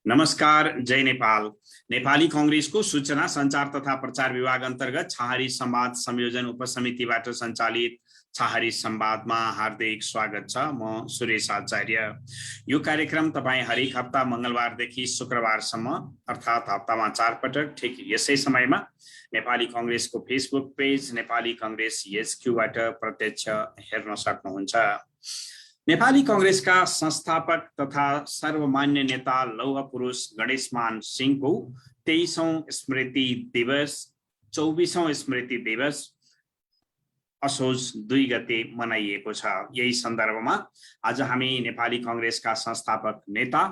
नमस्कार, जय नेपाल। नेपाली कांग्रेसको सूचना संचार तथा प्रचार विभाग अन्तर्गत छहारी संवाद संयोजन उपसमितिबाट सञ्चालित छहारी संवादमा हार्दिक स्वागत छ। म सुरेश आचार्य। यो कार्यक्रम तपाईं हरेक हप्ता मंगलबारदेखि शुक्रबारसम्म अर्थात् हप्तामा 4 पटक ठिक यसै समयमा नेपाली कांग्रेसको फेसबुक पेज नेपाली कांग्रेस HQ-बाट प्रत्यक्ष हेर्न सक्नुहुन्छ। नेपाली कांग्रेसका संस्थापक तथा सर्वमान्य नेता लौह पुरुष गणेशमान सिंहको 23औं स्मृति दिवस 24औं स्मृति दिवस असोज 2 गते मनाइएको छ। यही सन्दर्भमा आज हामी नेपाली कांग्रेसका संस्थापक नेता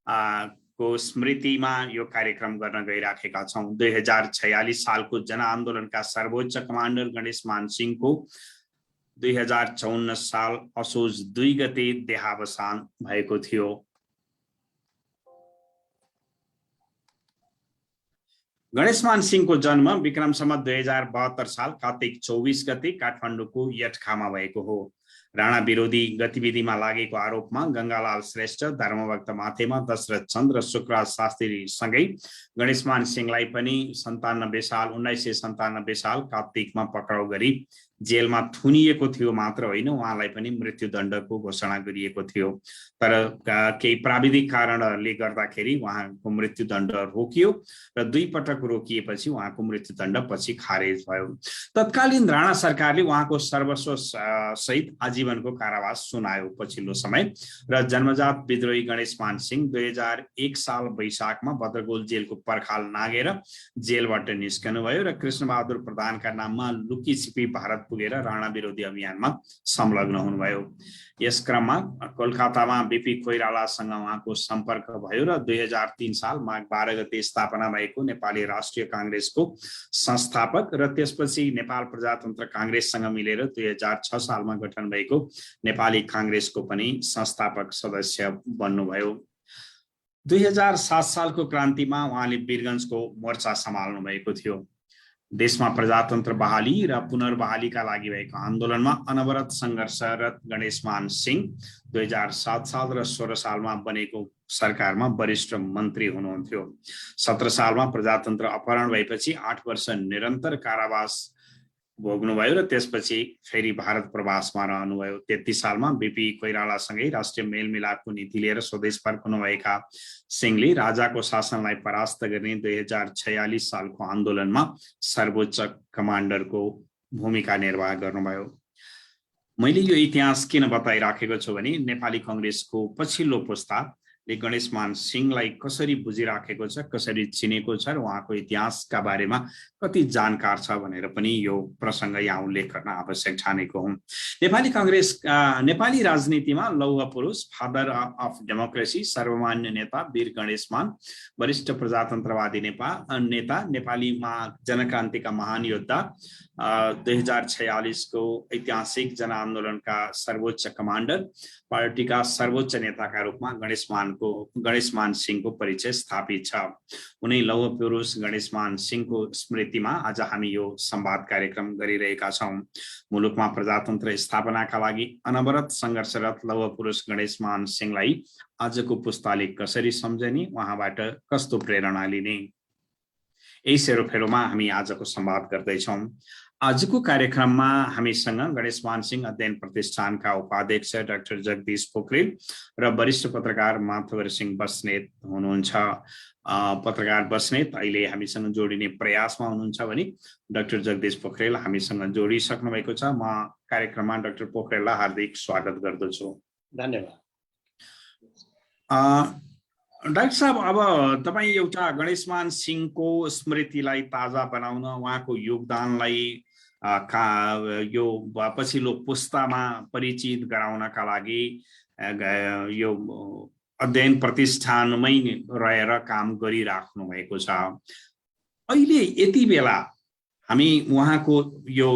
को स्मृतिमा यो कार्यक्रम गर्न गइराखेका छौं। 2046 सालको जनआन्दोलनका सर्वोच्च कमान्डर गणेशमान सिंहको 2054 साल असोज 2 गते देहावसान भएको थियो। गणेशमान सिंहको जन्म विक्रम सम्वत 2072 साल कार्तिक 24 गते काठमाडौँको यटखामा भएको हो। राणा विरोधी गतिविधिमा लागेको आरोपमा गंगालाल श्रेष्ठ, धर्मभक्त माथेमा दशरथ चन्द र शुक्रराज शास्त्री सँगै गणेशमान सिंहलाई पनि 1997 साल कार्तिकमा पक्राउ गरी जेलमा थुनिएको थियो। मात्र होइन, उहाँलाई पनि मृत्युदण्डको घोषणा गरिएको थियो। तर केही प्राविधिक कारणहरूले गर्दाखेरि उहाँको मृत्युदण्ड रोकियो र 2 पटक रोकिएपछि उहाँको मृत्युदण्ड पछि खारेज भयो। तत्कालीन राणा सरकारले उहाँको सर्वस्व सहित आजीवनको कारावास सुनायो पछिल्लो समय र जन्मजात विद्रोही गणेशमान सिंह 2001 साल वैशाखमा भद्रगोल जेलको पर्खाल नागेर जेलबाट निस्कनु भयो र कृष्णबहादुर प्रधानका नाममा लुकीछिपी भारत पुगेर राणा विरोधी अभियानमा संलग्न हुनुभयो। यस क्रममा कोलकातामा बीपी कोइरालासँग उहाँको सम्पर्क भयो र 2003 साल माघ 12 गते स्थापना भएको नेपाली राष्ट्रिय कांग्रेसको संस्थापक र त्यसपछि नेपाल प्रजातन्त्र कांग्रेससँग मिलेर 2006 सालमा गठन भएको नेपाली कांग्रेसको पनि संस्थापक सदस्य बन्नुभयो। 2007 सालको क्रान्तिमा उहाँले वीरगञ्जको मोर्चा सम्हाल्नु भएको थियो। देशमा प्रजातन्त्र बहाली र पुनर्बहालीका लागि भएको आन्दोलनमा अनवरत संघर्षरत गणेशमान सिंह 2007 साल र 16 सालमा बनेको सरकारमा वरिष्ठ मन्त्री हुनुहुन्थ्यो। 17 सालमा प्रजातन्त्र अपहरण भएपछि 8 वर्ष निरन्तर कारावास भोग्नुभयो र त्यसपछि फेरि भारत प्रवासमा रहनुभयो। 33 सालमा बीपी कोइरालासँगै राष्ट्रिय मेलमिलापको नीति लिएर स्वदेश फर्कनुभएका सिंहले राजाको शासनलाई परास्त गर्ने 2046 सालको आन्दोलनमा सर्वोच्च कमान्डरको भूमिका निर्वाह गर्नुभयो। मैले यो इतिहास किन बताइराखेको छु भने नेपाली कांग्रेसको पछिल्लो पुस्ताले गणेशमान सिंहलाई कसरी बुझिराखेको छ, कसरी चिनेको छ र उहाँको इतिहासका बारेमा कति जानकार छ भनेर पनि यो प्रसंग यहाँ उल्लेख गर्न आवश्यक ठानेको हुँ। नेपाली कांग्रेस नेपाली राजनीतिमा लौह पुरुष, फादर अफ डेमोक्रेसी, सर्वमान्य नेता वीर गणेशमान, वरिष्ठ प्रजातन्त्रवादी नेता, नेपालीमा जनक्रान्तिका महान योद्धा, 2046 को ऐतिहासिक जनआन्दोलनका सर्वोच्च कमान्डर, पार्टीका सर्वोच्च नेताका रूपमा गणेशमान सिंहको परिचय स्थापित छ। उनी लौह पुरुष गणेशमान सिंहको स्मृतिमा आज हामी यो संवाद कार्यक्रम गरिरहेका छौं। मुलुकमा प्रजातन्त्र स्थापनाका लागि अनवरत संघर्षरत लौह पुरुष गणेशमान सिंहलाई आजको पुस्ताले कसरी सम्झने, उहाँबाट कस्तो प्रेरणा लिने, यही सेरोफेरोमा हामी आजको संवाद गर्दैछौं। आजको कार्यक्रममा हामीसँग गणेशमान सिंह अध्ययन प्रतिष्ठानका उपाध्यक्ष डाक्टर जगदीश पोखरेल र वरिष्ठ पत्रकार माधव सिंह बस्नेत हुनुहुन्छ। पत्रकार बस्नेत अहिले हामीसँग जोडिने प्रयासमा हुनुहुन्छ भने डाक्टर जगदीश पोखरेल हामीसँग जोडिसक्नु भएको छ। म कार्यक्रममा डाक्टर पोखरेललाई हार्दिक स्वागत गर्दछु। धन्यवाद। डाक्टर साहब, अब तपाईँ एउटा गणेशमान सिंहको स्मृतिलाई ताजा बनाउन, उहाँको योगदानलाई यो पछिल्लो पुस्तामा परिचित गराउनका लागि यो अध्ययन प्रतिष्ठानमै रहेर काम गरिराख्नु भएको छ। अहिले यति बेला हामी उहाँको यो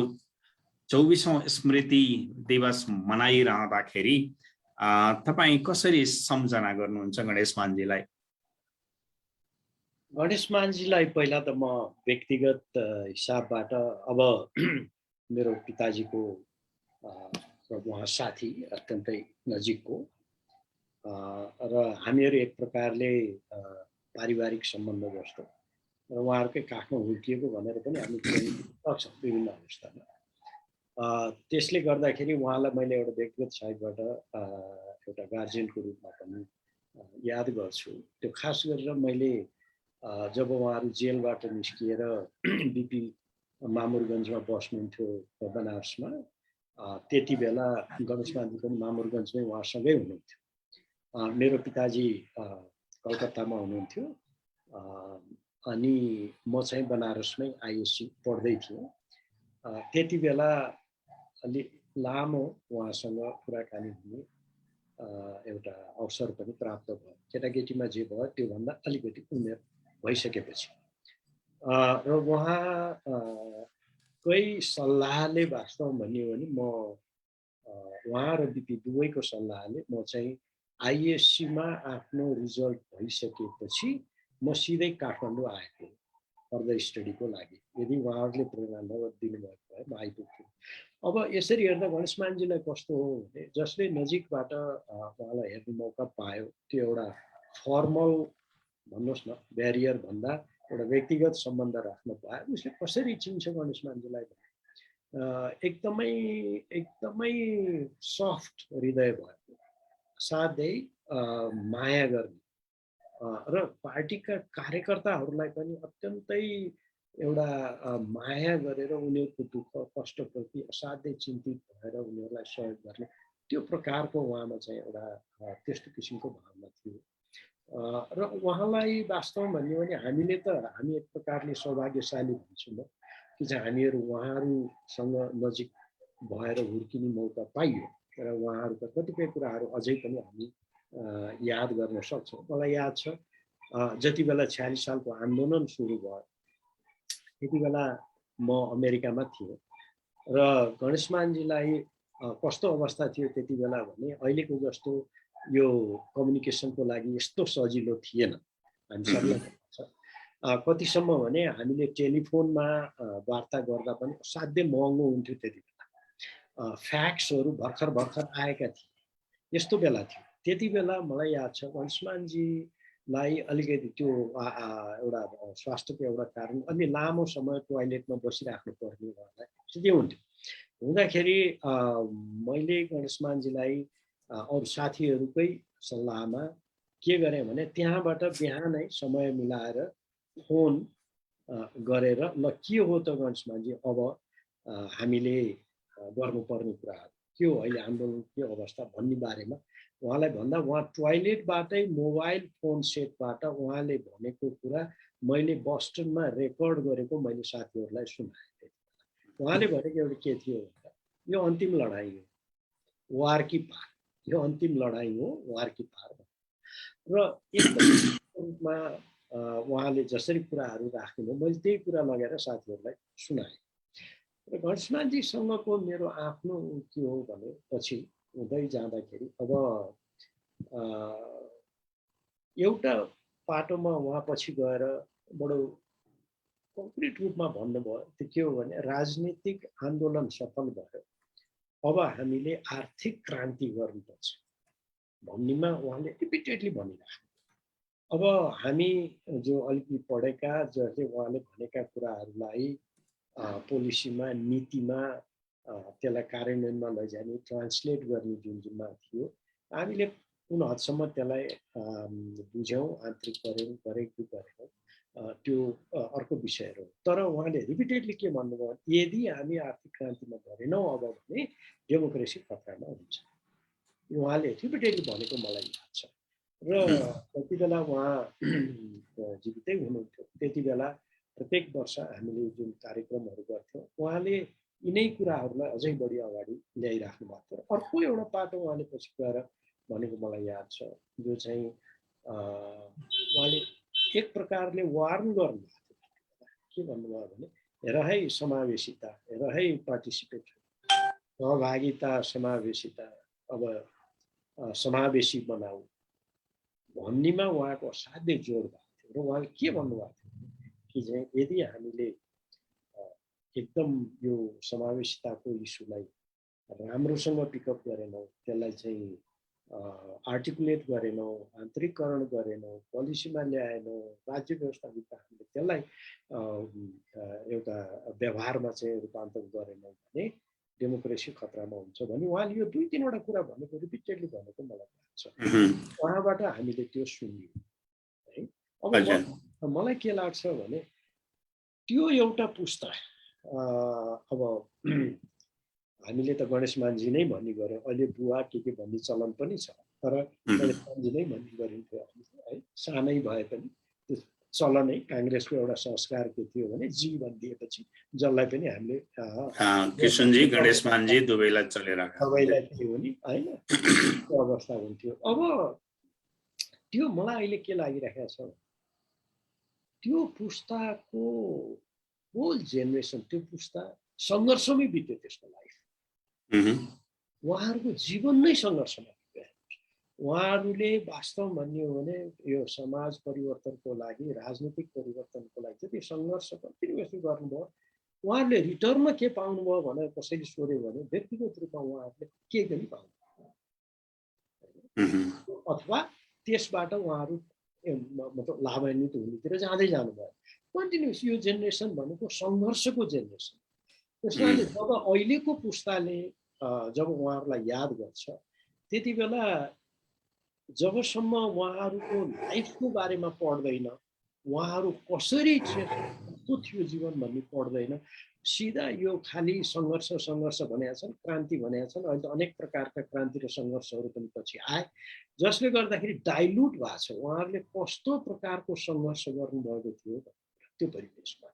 24औं स्मृति दिवस मनाइरहँदाखेरि तपाईँ कसरी सम्झना गर्नुहुन्छ गणेशमानजीलाई? गणेशमानजीलाई पहिला त म व्यक्तिगत हिसाबबाट अब मेरो पिताजीको उहाँ साथी, अत्यन्तै नजिकको, र हामीहरू एक प्रकारले पारिवारिक सम्बन्ध जस्तो र उहाँहरूकै काखमा हुर्किएको भनेर पनि हामी सक्छौँ विभिन्न अवस्थामा। त्यसले गर्दाखेरि उहाँलाई मैले एउटा व्यक्तिगत साइडबाट एउटा गार्जियनको रूपमा पनि याद गर्छु। त्यो खास गरेर मैले जब उहाँहरू जेलबाट निस्किएर बिपी मामुरगञ्जमा बस्नुहुन्थ्यो बनारसमा, त्यति बेला गणेशमानजी पनि मामुरगञ्जमै उहाँसँगै हुनुहुन्थ्यो। मेरो पिताजी कलकत्तामा हुनुहुन्थ्यो अनि म चाहिँ बनारसमै आइएससी पढ्दै थिएँ। त्यति बेला अलि लामो उहाँसँग कुराकानी हुने एउटा अवसर पनि प्राप्त भयो। केटाकेटीमा जे भयो त्योभन्दा अलिकति उमेर भइसकेपछि र उहाँकै सल्लाहले वास्तवमा भनियो भने म उहाँ र बिपी दुवैको सल्लाहले म चाहिँ आइएससीमा आफ्नो रिजल्ट भइसकेपछि म सिधै काठमाडौँ आएको फर्दर स्टडीको लागि। यदि उहाँहरूले प्रेरणा दिनुभएको भए म आइपुग्थेँ। अब यसरी हेर्दा गणेशमानजीलाई कस्तो हो भने जसले नजिकबाट उहाँलाई हेर्ने मौका पायो, त्यो एउटा फर्मल भन्नुहोस् न ब्यारियर भन्दा एउटा व्यक्तिगत सम्बन्ध राख्न पायो, उसले कसरी चिन्छ गणेशमानजीलाई भने एकदमै एकदमै सफ्ट हृदय भएको, साथै माया गर्ने र पार्टीका कार्यकर्ताहरूलाई पनि अत्यन्तै एउटा माया गरेर उनीहरूको दुःख कष्टप्रति असाध्यै चिन्तित भएर उनीहरूलाई सहयोग गर्ने त्यो प्रकारको उहाँमा चाहिँ एउटा त्यस्तो किसिमको भावना थियो। र उहाँलाई वास्तवमा भन्यो भने हामी एक प्रकारले सौभाग्यशाली भन्छौँ कि चाहिँ हामीहरू उहाँहरूसँग नजिक भएर हुर्किने मौका पाइयो र उहाँहरूका कतिपय कुराहरू अझै पनि हामी याद गर्न सक्छौँ। मलाई याद छ जति बेला 46 सालको आन्दोलन सुरु भयो त्यति बेला म अमेरिकामा थिएँ र गणेशमानजीलाई कस्तो अवस्था थियो त्यति बेला भने अहिलेको जस्तो यो कम्युनिकेसनको लागि यस्तो सजिलो थिएन। हामी सबैलाई थाहा छ कतिसम्म भने हामीले टेलिफोनमा वार्ता गर्दा पनि असाध्यै महँगो हुन्थ्यो त्यति बेला। फ्याक्सहरू भर्खर भर्खर आएका थिए, यस्तो बेला थियो। त्यति बेला मलाई याद छ गणेशमानजीलाई अलिकति त्यो एउटा स्वास्थ्यको एउटा कारण अलि लामो समय टोयलेटमा बसिराख्नु पर्ने उहाँलाई स्थिति हुन्थ्यो। हुँदाखेरि मैले गणेशमानजीलाई अरू साथीहरूकै सल्लाहमा के गरेँ भने त्यहाँबाट बिहानै समय मिलाएर फोन गरेर ल के हो त गणेशमानजी अब हामीले गर्नुपर्ने कुराहरू के हो, अहिले आन्दोलन के अवस्था भन्ने बारेमा उहाँलाई भन्दा उहाँ टोयलेटबाटै मोबाइल फोन सेटबाट उहाँले भनेको कुरा मैले बस्टनमा रेकर्ड गरेको मैले साथीहरूलाई सुनाएँ थिएँ। उहाँले भनेको एउटा के थियो भन्दा यो अन्तिम लडाइँ हो, वार की पार, यो अन्तिम लडाइँ हो, वार की पार। र रूपमा उहाँले जसरी कुराहरू राख्नुभयो मैले त्यही कुरा लगेर साथीहरूलाई सुनाएँ। र गणेशमानजीसँगको मेरो आफ्नो के हो भने पछि हुँदै जाँदाखेरि अब एउटा पाटोमा उहाँ पछि गएर बडो कङ्क्रिट रूपमा भन्नुभयो। त्यो के हो भने राजनीतिक आन्दोलन सफल भयो, अब हामीले आर्थिक क्रान्ति गर्नुपर्छ भन्नेमा उहाँले रिपिटेडली भनिराख्नु। अब हामी जो अलिकति पढेका जसले उहाँले भनेका कुराहरूलाई पोलिसीमा नीतिमा त्यसलाई कार्यान्वयनमा लैजाने ट्रान्सलेट गर्ने जुन जिम्मा थियो हामीले कुन हदसम्म त्यसलाई बुझ्यौँ, आन्तरिक गरेँ कि गरेनौँ त्यो अर्को विषय हो। तर उहाँले रिपिटेडली के भन्नुभयो भने यदि हामी आर्थिक क्रान्तिमा गरेनौँ अब भने डेमोक्रेसी खतरामा हुन्छ। उहाँले रिपिटेडली भनेको मलाई याद छ। र त्यति बेला उहाँ जीवितै हुनुहुन्थ्यो। त्यति बेला प्रत्येक वर्ष हामीले जुन कार्यक्रमहरू गर्थ्यौँ उहाँले यिनै कुराहरूलाई अझै बढी अगाडि ल्याइराख्नु भएको थियो। अर्को एउटा पाटो उहाँले पछि गएर भनेको मलाई याद छ, जो चाहिँ उहाँले एक प्रकारले वार्न गर्नुभएको थियो। के भन्नुभयो भने हेर है समावेशिता, हेर है पार्टिसिपेट, सहभागिता समावेशिता, अब समावेशी बनाऊ भन्नेमा उहाँको असाध्यै जोड भएको थियो। र उहाँले के भन्नुभएको थियो कि चाहिँ यदि हामीले एकदम यो समावेशिताको इस्युलाई राम्रोसँग पिकअप गरेनौँ, त्यसलाई चाहिँ आर्टिकुलेट गरेनौँ, आन्तरिकरण गरेनौँ, पोलिसीमा ल्याएनौँ, राज्य व्यवस्थाभित्र हामीले त्यसलाई एउटा व्यवहारमा चाहिँ रूपान्तरण गरेनौँ भने डेमोक्रेसी खतरामा हुन्छ भने उहाँले यो 2-3 कुरा भनेको रिपिटेडली भनेको मलाई लाग्छ। उहाँबाट हामीले त्यो सुन्यौँ है। अब मलाई के लाग्छ भने त्यो एउटा पुस्ता अब हामीले त गणेश मानजी नै भन्ने गऱ्यौँ, अहिले बुवा के भन्ने चलन पनि छ, तर गणेश मानजी नै भन्ने गरिन्थ्यो है। सानै भए पनि त्यो चलनै काङ्ग्रेसको एउटा संस्कार के थियो भने जी भनिदिएपछि जसलाई पनि हामीले किशनजी गणेश मानजी दुवैलाई चलेर सबैलाई थियो नि होइन, त्यो अवस्था हुन्थ्यो। अब त्यो मलाई अहिले के लागिरहेको छ, त्यो पुस्ताको होल जेनेरेसन, त्यो पुस्ता सङ्घर्षमै बित्यो, त्यसको लाइफ उहाँहरूको जीवन नै सङ्घर्षमा बित्यो। उहाँहरूले वास्तव भन्ने हो भने यो समाज परिवर्तनको लागि, राजनीतिक परिवर्तनको लागि जति सङ्घर्ष कन्टिन्युसली गर्नुभयो, उहाँहरूले रिटर्नमा के पाउनुभयो भनेर कसैले सोध्यो भने व्यक्तिगत रूपमा उहाँहरूले केही पनि पाउनुभयो, अथवा त्यसबाट उहाँहरू मतलब लाभान्वित हुनेतिर जाँदै जानुभयो। कन्टिन्युस यो जेनेरेसन भनेको सङ्घर्षको जेनेरेसन। त्यस कारणले जब अहिलेको पुस्ताले जब उहाँहरूलाई याद गर्छ, त्यति बेला जबसम्म उहाँहरूको लाइफको बारेमा पढ्दैन, उहाँहरू कसरी कस्तो थियो जीवन भन्ने पढ्दैन, सिधा यो खालि सङ्घर्ष भनेका छन्, क्रान्ति भनेका छन्। अहिले त अनेक प्रकारका क्रान्ति र सङ्घर्षहरू पनि पछि आए, जसले गर्दाखेरि डाइल्युट भएको छ उहाँहरूले कस्तो प्रकारको सङ्घर्ष गर्नुभएको थियो त्यो परिवेशमा।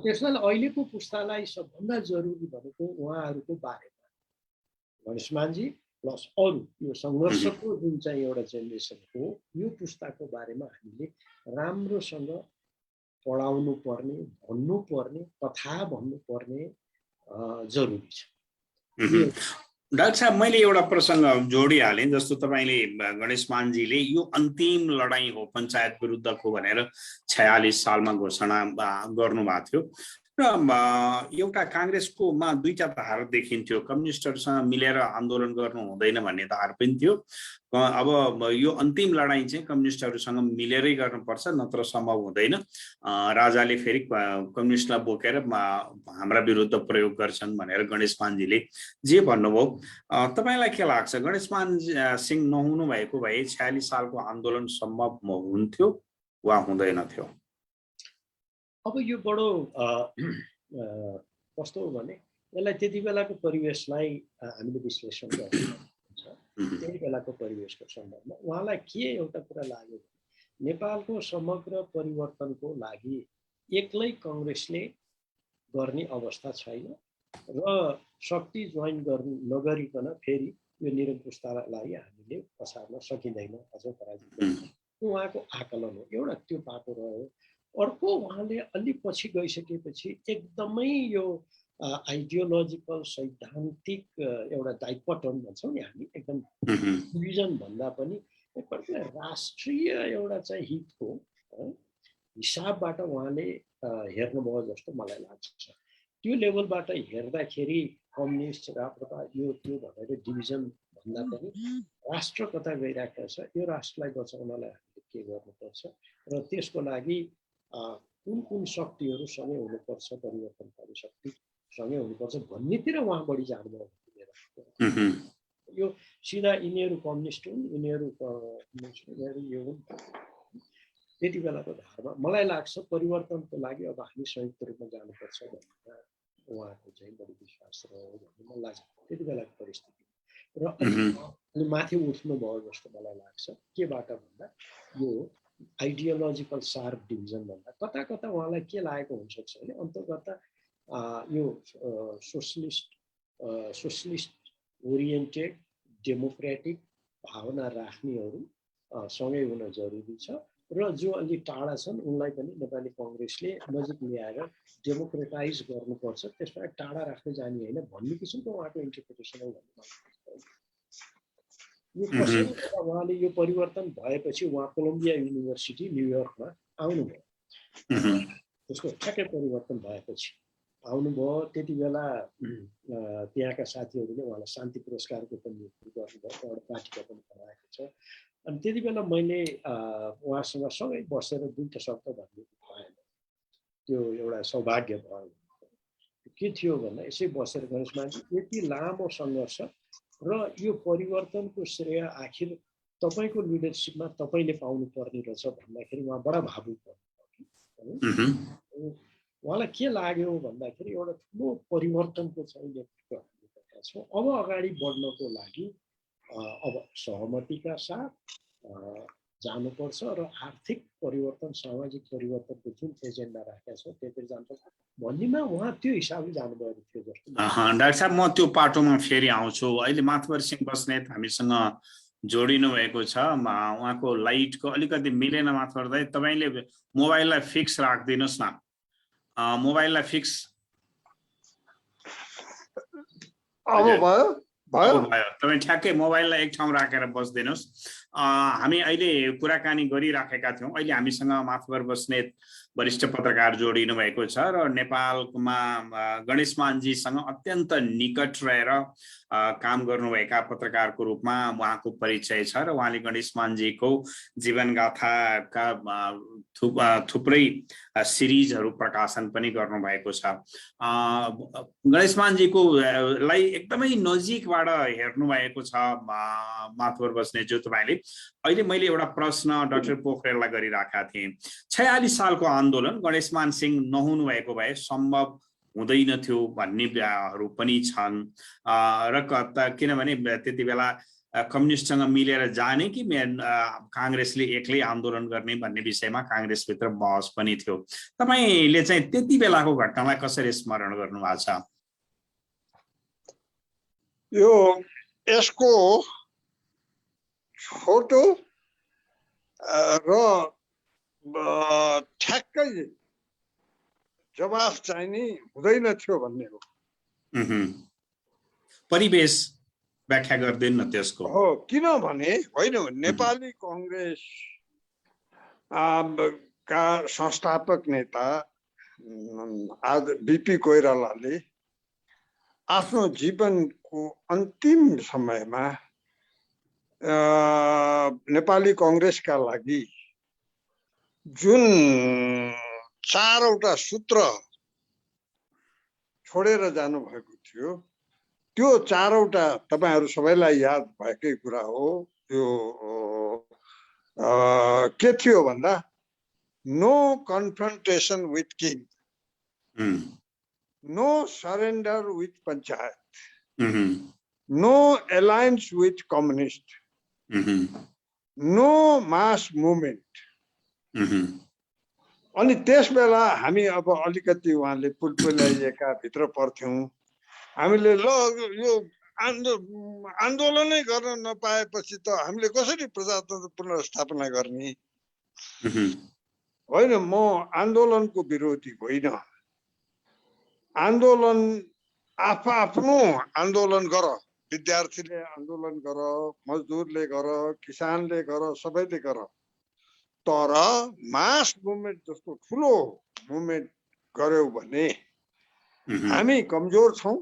त्यसैले अहिलेको पुस्तालाई सबभन्दा जरुरी भनेको उहाँहरूको बारेमा गणेश मानजी प्लस अरू यो सङ्घर्षको जुन चाहिँ एउटा जेनेरेसन हो, यो पुस्ताको बारेमा हामीले राम्रोसँग पढाउनु पर्ने, भन्नु पर्ने, कथा भन्नु पर्ने जरुरी छ। डाक्टर साहब, मैले एउटा प्रसङ्ग जोडिहालेँ। जस्तो तपाईँले गणेश मानजीले यो अन्तिम लडाईँ हो पञ्चायत विरुद्धको भनेर 46 सालमा घोषणा गर्नुभएको थियो र एउटा काङ्ग्रेसकोमा 2टा धारा देखिन्थ्यो, कम्युनिस्टहरूसँग मिलेर आन्दोलन गर्नु हुँदैन भन्ने धार पनि थियो। अब यो अन्तिम लडाईँ चाहिँ कम्युनिस्टहरूसँग मिलेरै गर्नुपर्छ, नत्र सम्भव हुँदैन, राजाले फेरि कम्युनिस्टलाई बोकेर हाम्रा विरुद्ध प्रयोग गर्छन् भनेर गणेश मानजीले जे भन्नुभयो। तपाईँलाई के लाग्छ, गणेश मान सिंह नहुनु भएको भए 46 सालको आन्दोलन सम्भव हुन्थ्यो वा हुँदैन थियो? अब यो बडो कस्तो हो भने यसलाई त्यति बेलाको परिवेशलाई हामीले विश्लेषण गर्नुपर्छ। त्यही बेलाको परिवेशको सन्दर्भमा उहाँलाई के एउटा कुरा लाग्यो भने नेपालको समग्र परिवर्तनको लागि एक्लै कङ्ग्रेसले गर्ने अवस्था छैन र शक्ति जोइन गर्नु नगरिकन फेरि यो निरङ्कुशतालाई हामीले पछार्न सकिँदैन, अझ पराजित गर्न। उहाँको आकलन हो एउटा त्यो बाटो रह्यो। अर्को उहाँले अलि पछि गइसकेपछि एकदमै यो आइडियोलोजिकल सैद्धान्तिक एउटा डाइकोटोमी भन्छौँ नि हामी, एकदम डिभिजन भन्दा पनि राष्ट्रिय एउटा चाहिँ हितको हिसाबबाट उहाँले हेर्नुभयो जस्तो मलाई लाग्छ। त्यो लेभलबाट हेर्दाखेरि कम्युनिस्ट राप्रपा यो त्यो भनेर डिभिजन भन्दा पनि राष्ट्र कता गइरहेको छ, यो राष्ट्रलाई बचाउनलाई हामीले के गर्नुपर्छ र त्यसको लागि कुन कुन शक्तिहरू सँगै हुनुपर्छ, परिवर्तनकारी शक्ति सँगै हुनुपर्छ भन्नेतिर उहाँ बढी जानुभयो। यो सिधा यिनीहरू कम्युनिस्ट हुन्, यिनीहरू यो हुन्, त्यति बेलाको धारमा मलाई लाग्छ परिवर्तनको लागि अब हामी संयुक्त रूपमा जानुपर्छ भनेर उहाँको चाहिँ बढी विश्वास रह्यो भन्ने मलाई लाग्छ त्यति बेलाको परिस्थिति। र अलि माथि उठ्नुभयो जस्तो मलाई लाग्छ। केबाट भन्दा यो आइडियोलोजिकल सार्प डिभिजन भन्दा कता कता उहाँलाई के लागेको हुनसक्छ भने अन्तर्गत यो सोसलिस्ट ओरिएन्टेड डेमोक्रेटिक भावना राख्नेहरू सँगै हुन जरुरी छ र जो अलि टाढा छन् उनलाई पनि नेपाली कङ्ग्रेसले नजिक ल्याएर डेमोक्रेटाइज गर्नुपर्छ, त्यसबाट टाढा राख्न जाने होइन भन्ने किसिमको उहाँको इन्टरप्रिटेसन हो भन्ने यो कसरी उहाँले यो परिवर्तन भएपछि उहाँ कोलम्बिया युनिभर्सिटी न्युयोर्कमा आउनुभयो। त्यसको ठ्याक्कै परिवर्तन भएपछि आउनुभयो त्यति बेला त्यहाँका साथीहरूले उहाँलाई शान्ति पुरस्कारको पनि गर्नुभयो, एउटा पार्टीका पनि बनाएको छ। अनि त्यति बेला मैले उहाँसँग सँगै बसेर दुईटा शब्द भन्नु पाएँ, त्यो एउटा सौभाग्य भयो। के थियो भन्दा यसै बसेर गणेशमानजी यति लामो सङ्घर्ष र यो परिवर्तनको श्रेय आखिर तपाईँको लिडरसिपमा तपाईँले पाउनु पर्ने रहेछ भन्दाखेरि उहाँ बडा भावुक भन्नुभयो। उहाँलाई के लाग्यो भन्दाखेरि एउटा ठुलो परिवर्तनको चाहिँ नेतृत्व हामी गरेका छौँ। अब अगाडि बढ्नको लागि अब सहमतिका साथ जानुपर्छ र आर्थिक परिवर्तन, सामाजिक परिवर्तनको जुन एजेन्डा राखेका छौँ त्यतिर जानुपर्छ भन्नेमा उहाँ त्यो हिसाबले जानुभएको थियो जस्तो। डाक्टर साहब, म त्यो पाटोमा फेरि आउँछु। अहिले मातवर सिंह बस्नेत हामीसँग जोडिनु भएको छ। उहाँको लाइटको अलिकति मिलेन मातवर दाइ, तपाईँले मोबाइललाई फिक्स राखिदिनुहोस् न। मोबाइललाई फिक्स अब भयो भयो भयो। तपाईँ ठ्याक्कै मोबाइललाई एक ठाउँ राखेर बस्दिनुहोस्। हामी अहिले कुराकानी गरिराखेका थियौँ। अहिले हामीसँग मातवर बस्नेत वरिष्ठ पत्रकार जोडिनु भएको छ र नेपालमा गणेशमानजीसँग अत्यन्त निकट रहेर काम गर्नुभएका पत्रकारको रूपमा उहाँको परिचय छ र उहाँले गणेशमानजीको जीवनगाथाका थुप्रै सिरिजहरू प्रकाशन पनि गर्नुभएको छ। गणेशमानजीको लाई एकदमै नजिकबाट हेर्नु भएको छ मातवर बस्नेतज्यू तपाईँले। अहिले मैले एउटा प्रश्न डाक्टर पोखरेललाई गरिराखेका थिएँ। 46 सालको आन्दोलन गणेशमान सिंह नहुनु भएको भए सम्भव हुँदैन थियो भन्नेहरू पनि छन् र किनभने त्यति बेला कम्युनिस्टसँग मिलेर जाने कि काङ्ग्रेसले एक्लै आन्दोलन गर्ने भन्ने विषयमा काङ्ग्रेसभित्र बहस पनि थियो। तपाईँले चाहिँ त्यति बेलाको घटनालाई कसरी स्मरण गर्नुभएको छ? यसको छोटो र ठ्याक्कै जवाफ चाहिने हुँदैन थियो भन्ने हो। परिवेश व्याख्या गर्दैन त्यसको हो, किनभने होइन नेपाली कङ्ग्रेस का संस्थापक नेता बीपी कोइरालाले आफ्नो जीवनको अन्तिम समयमा नेपाली कङ्ग्रेसका लागि जुन 4वटा सूत्र छोडेर जानुभएको थियो, त्यो 4वटा तपाईहरु सबैलाई याद भएकै कुरा हो। त्यो के थियो भन्दा no confrontation with king, no surrender with panchayat, no alliance with communist, no mass movement. अनि त्यस बेला हामी अब अलिकति उहाँले पुलपुल्याइएका भित्र पर्थ्यौं। हामीले ल यो आन्दोलनै गर्न नपाएपछि त हामीले कसरी प्रजातन्त्र पुनर्स्थापना गर्ने? होइन, म आन्दोलनको विरोधी होइन। आन्दोलन आफ्नो आन्दोलन गर, विद्यार्थीले आन्दोलन गर, मजदुरले गर, किसानले गर, सबैले गर, तर मास मुभमेन्ट जस्तो ठुलो मुभमेन्ट गर्यौ भने हामी कमजोर छौं।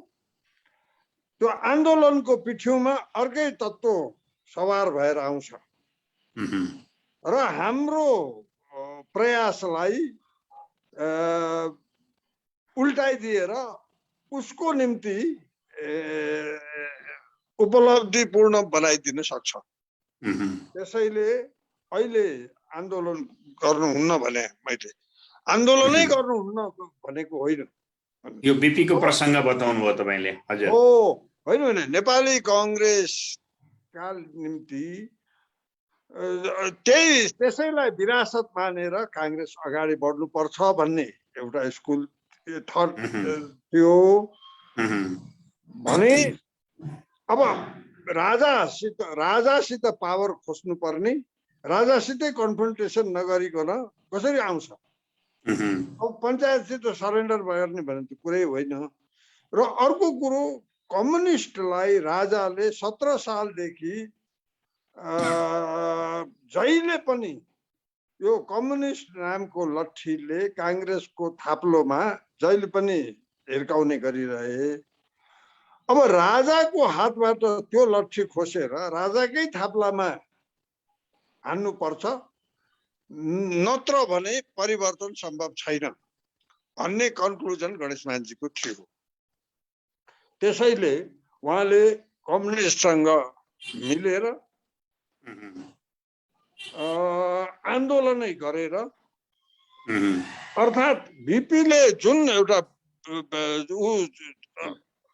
त्यो आन्दोलनको पिठ्यूमा अर्कै तत्त्व सवार भएर आउँछ र हाम्रो प्रयासलाई उल्टाइदिएर उसको निम्ति उपलब्धिपूर्ण बनाइदिन सक्छ। त्यसैले अहिले आन्दोलन गर्नुहुन्न भने मैले आन्दोलनै गर्नुहुन्न भनेको होइन। यो बीपी को प्रसंग बताउनु भयो तपाईले। हजुर हो, होइन होइन, नेपाली कांग्रेसका निम्ति त्यसैलाई विरासत मानेर कांग्रेस अगाडि बढ्नु पर्छ भन्ने एउटा स्कुल थियो भने अब राजासित पावर खोज्नु पर्ने, राजासितै कन्फ्रन्टेसन नगरिकन कसरी आउँछ? अब पञ्चायतसित सरेन्डर गर्ने भने त कुरै होइन। र अर्को कुरो, कम्युनिस्टलाई राजाले 17 सालदेखि जहिले पनि यो कम्युनिस्ट नामको लट्ठीले कांग्रेसको थाप्लोमा जहिले पनि हिर्काउने गरिरहे। अब राजाको हातबाट त्यो लट्ठी खोसेर राजाकै थाप्लामा हान्नु पर्छ, नत्र भने परिवर्तन सम्भव छैन भन्ने कन्क्लुजन गणेशमानजीको थियो। त्यसैले उहाँले कम्युनिस्टसँग मिलेर आन्दोलनै गरेर, अर्थात् भिपीले जुन एउटा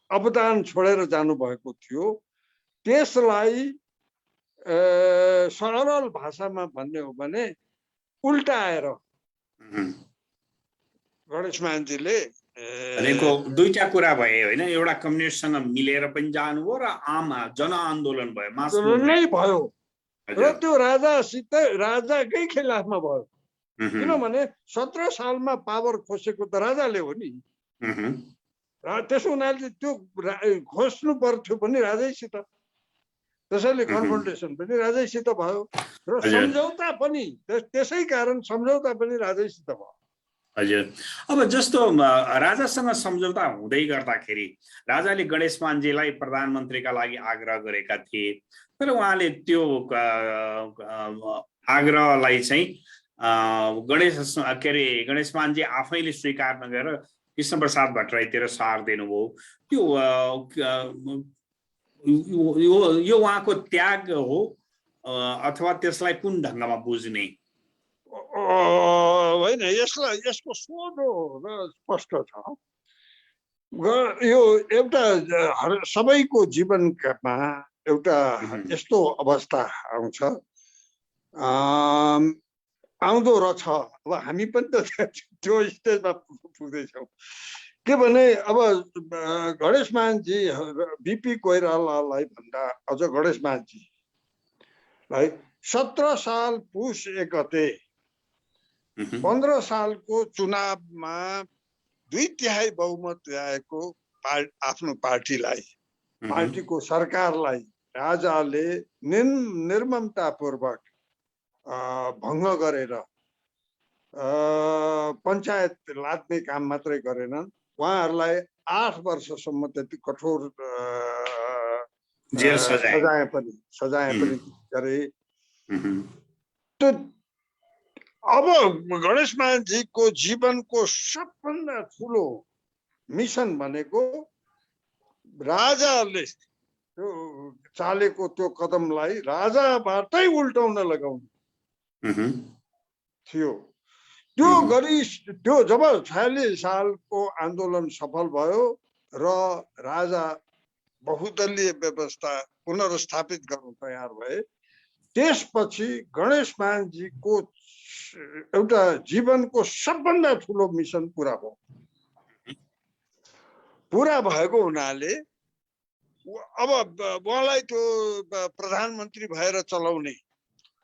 अवदान छोडेर जानुभएको थियो त्यसलाई सरल भाषामा भन्ने हो भने उल्टाएर गणेशमानजीले भनेको दुईटा कुरा भए होइन, एउटा कम्युनिस्टसँग मिलेर पनि जानुभयो र आम जनआन्दोलन भयो नै भयो र त्यो राजाकै खिलाफमा भयो। किनभने 17 सालमा पावर खोसेको त राजाले हो नि, त्यसो हुनाले त्यो खोज्नु पर्थ्यो पनि राजैसित, त्यसैले कन्फ्रन्टेसन पनि राजैसित भयो र सम्झौता पनि त्यसै कारण सम्झौता पनि राजैसित भयो। हजुर, अब जस्तो राजासँग सम्झौता हुँदै गर्दाखेरि राजाले गणेशमानजीलाई प्रधानमन्त्रीका लागि आग्रह गरेका थिए, तर उहाँले त्यो आग्रहलाई चाहिँ गणेशमानजी आफैले स्वीकार नगरेर कृष्णप्रसाद भट्टराईतिर सार दिनुभयो। त्यो यो उहाँको त्याग हो अथवा त्यसलाई कुन ढङ्गमा बुझ्ने? होइन, यसको सोझो र स्पष्ट छ। यो एउटा सबैको जीवनमा एउटा यस्तो अवस्था आउँछ, आउँदो रहेछ। अब हामी पनि त त्यो स्टेजमा पुग्दैछौँ। के भने अब गणेशमानजी बिपी कोइरालालाई भन्दा अझ गणेशमानजीलाई 17 साल पुष 1 गते 15 सालको चुनावमा 2/3 बहुमत ल्याएको आफ्नो पार्टीलाई, पार्टीको सरकारलाई राजाले निर्ममतापूर्वक भङ्ग गरेर पञ्चायत लाद्ने काम मात्रै गरेनन्, उहाँहरूलाई 8 वर्षसम्म त्यति कठोर सजाय पनि गरे। अब गणेशमानजीको जीवनको सबभन्दा ठुलो मिसन भनेको राजाले त्यो चालेको त्यो कदमलाई राजाबाटै उल्टाउन लगाउनु थियो। त्यो जब 46 सालको आन्दोलन सफल भयो र राजा बहुदलीय व्यवस्था पुनर्स्थापित गर्न तयार भए, त्यसपछि गणेशमानजीको एउटा जीवनको सबभन्दा ठुलो मिसन पुरा भयो। पुरा भएको हुनाले अब उहाँलाई त्यो प्रधानमन्त्री भएर चलाउने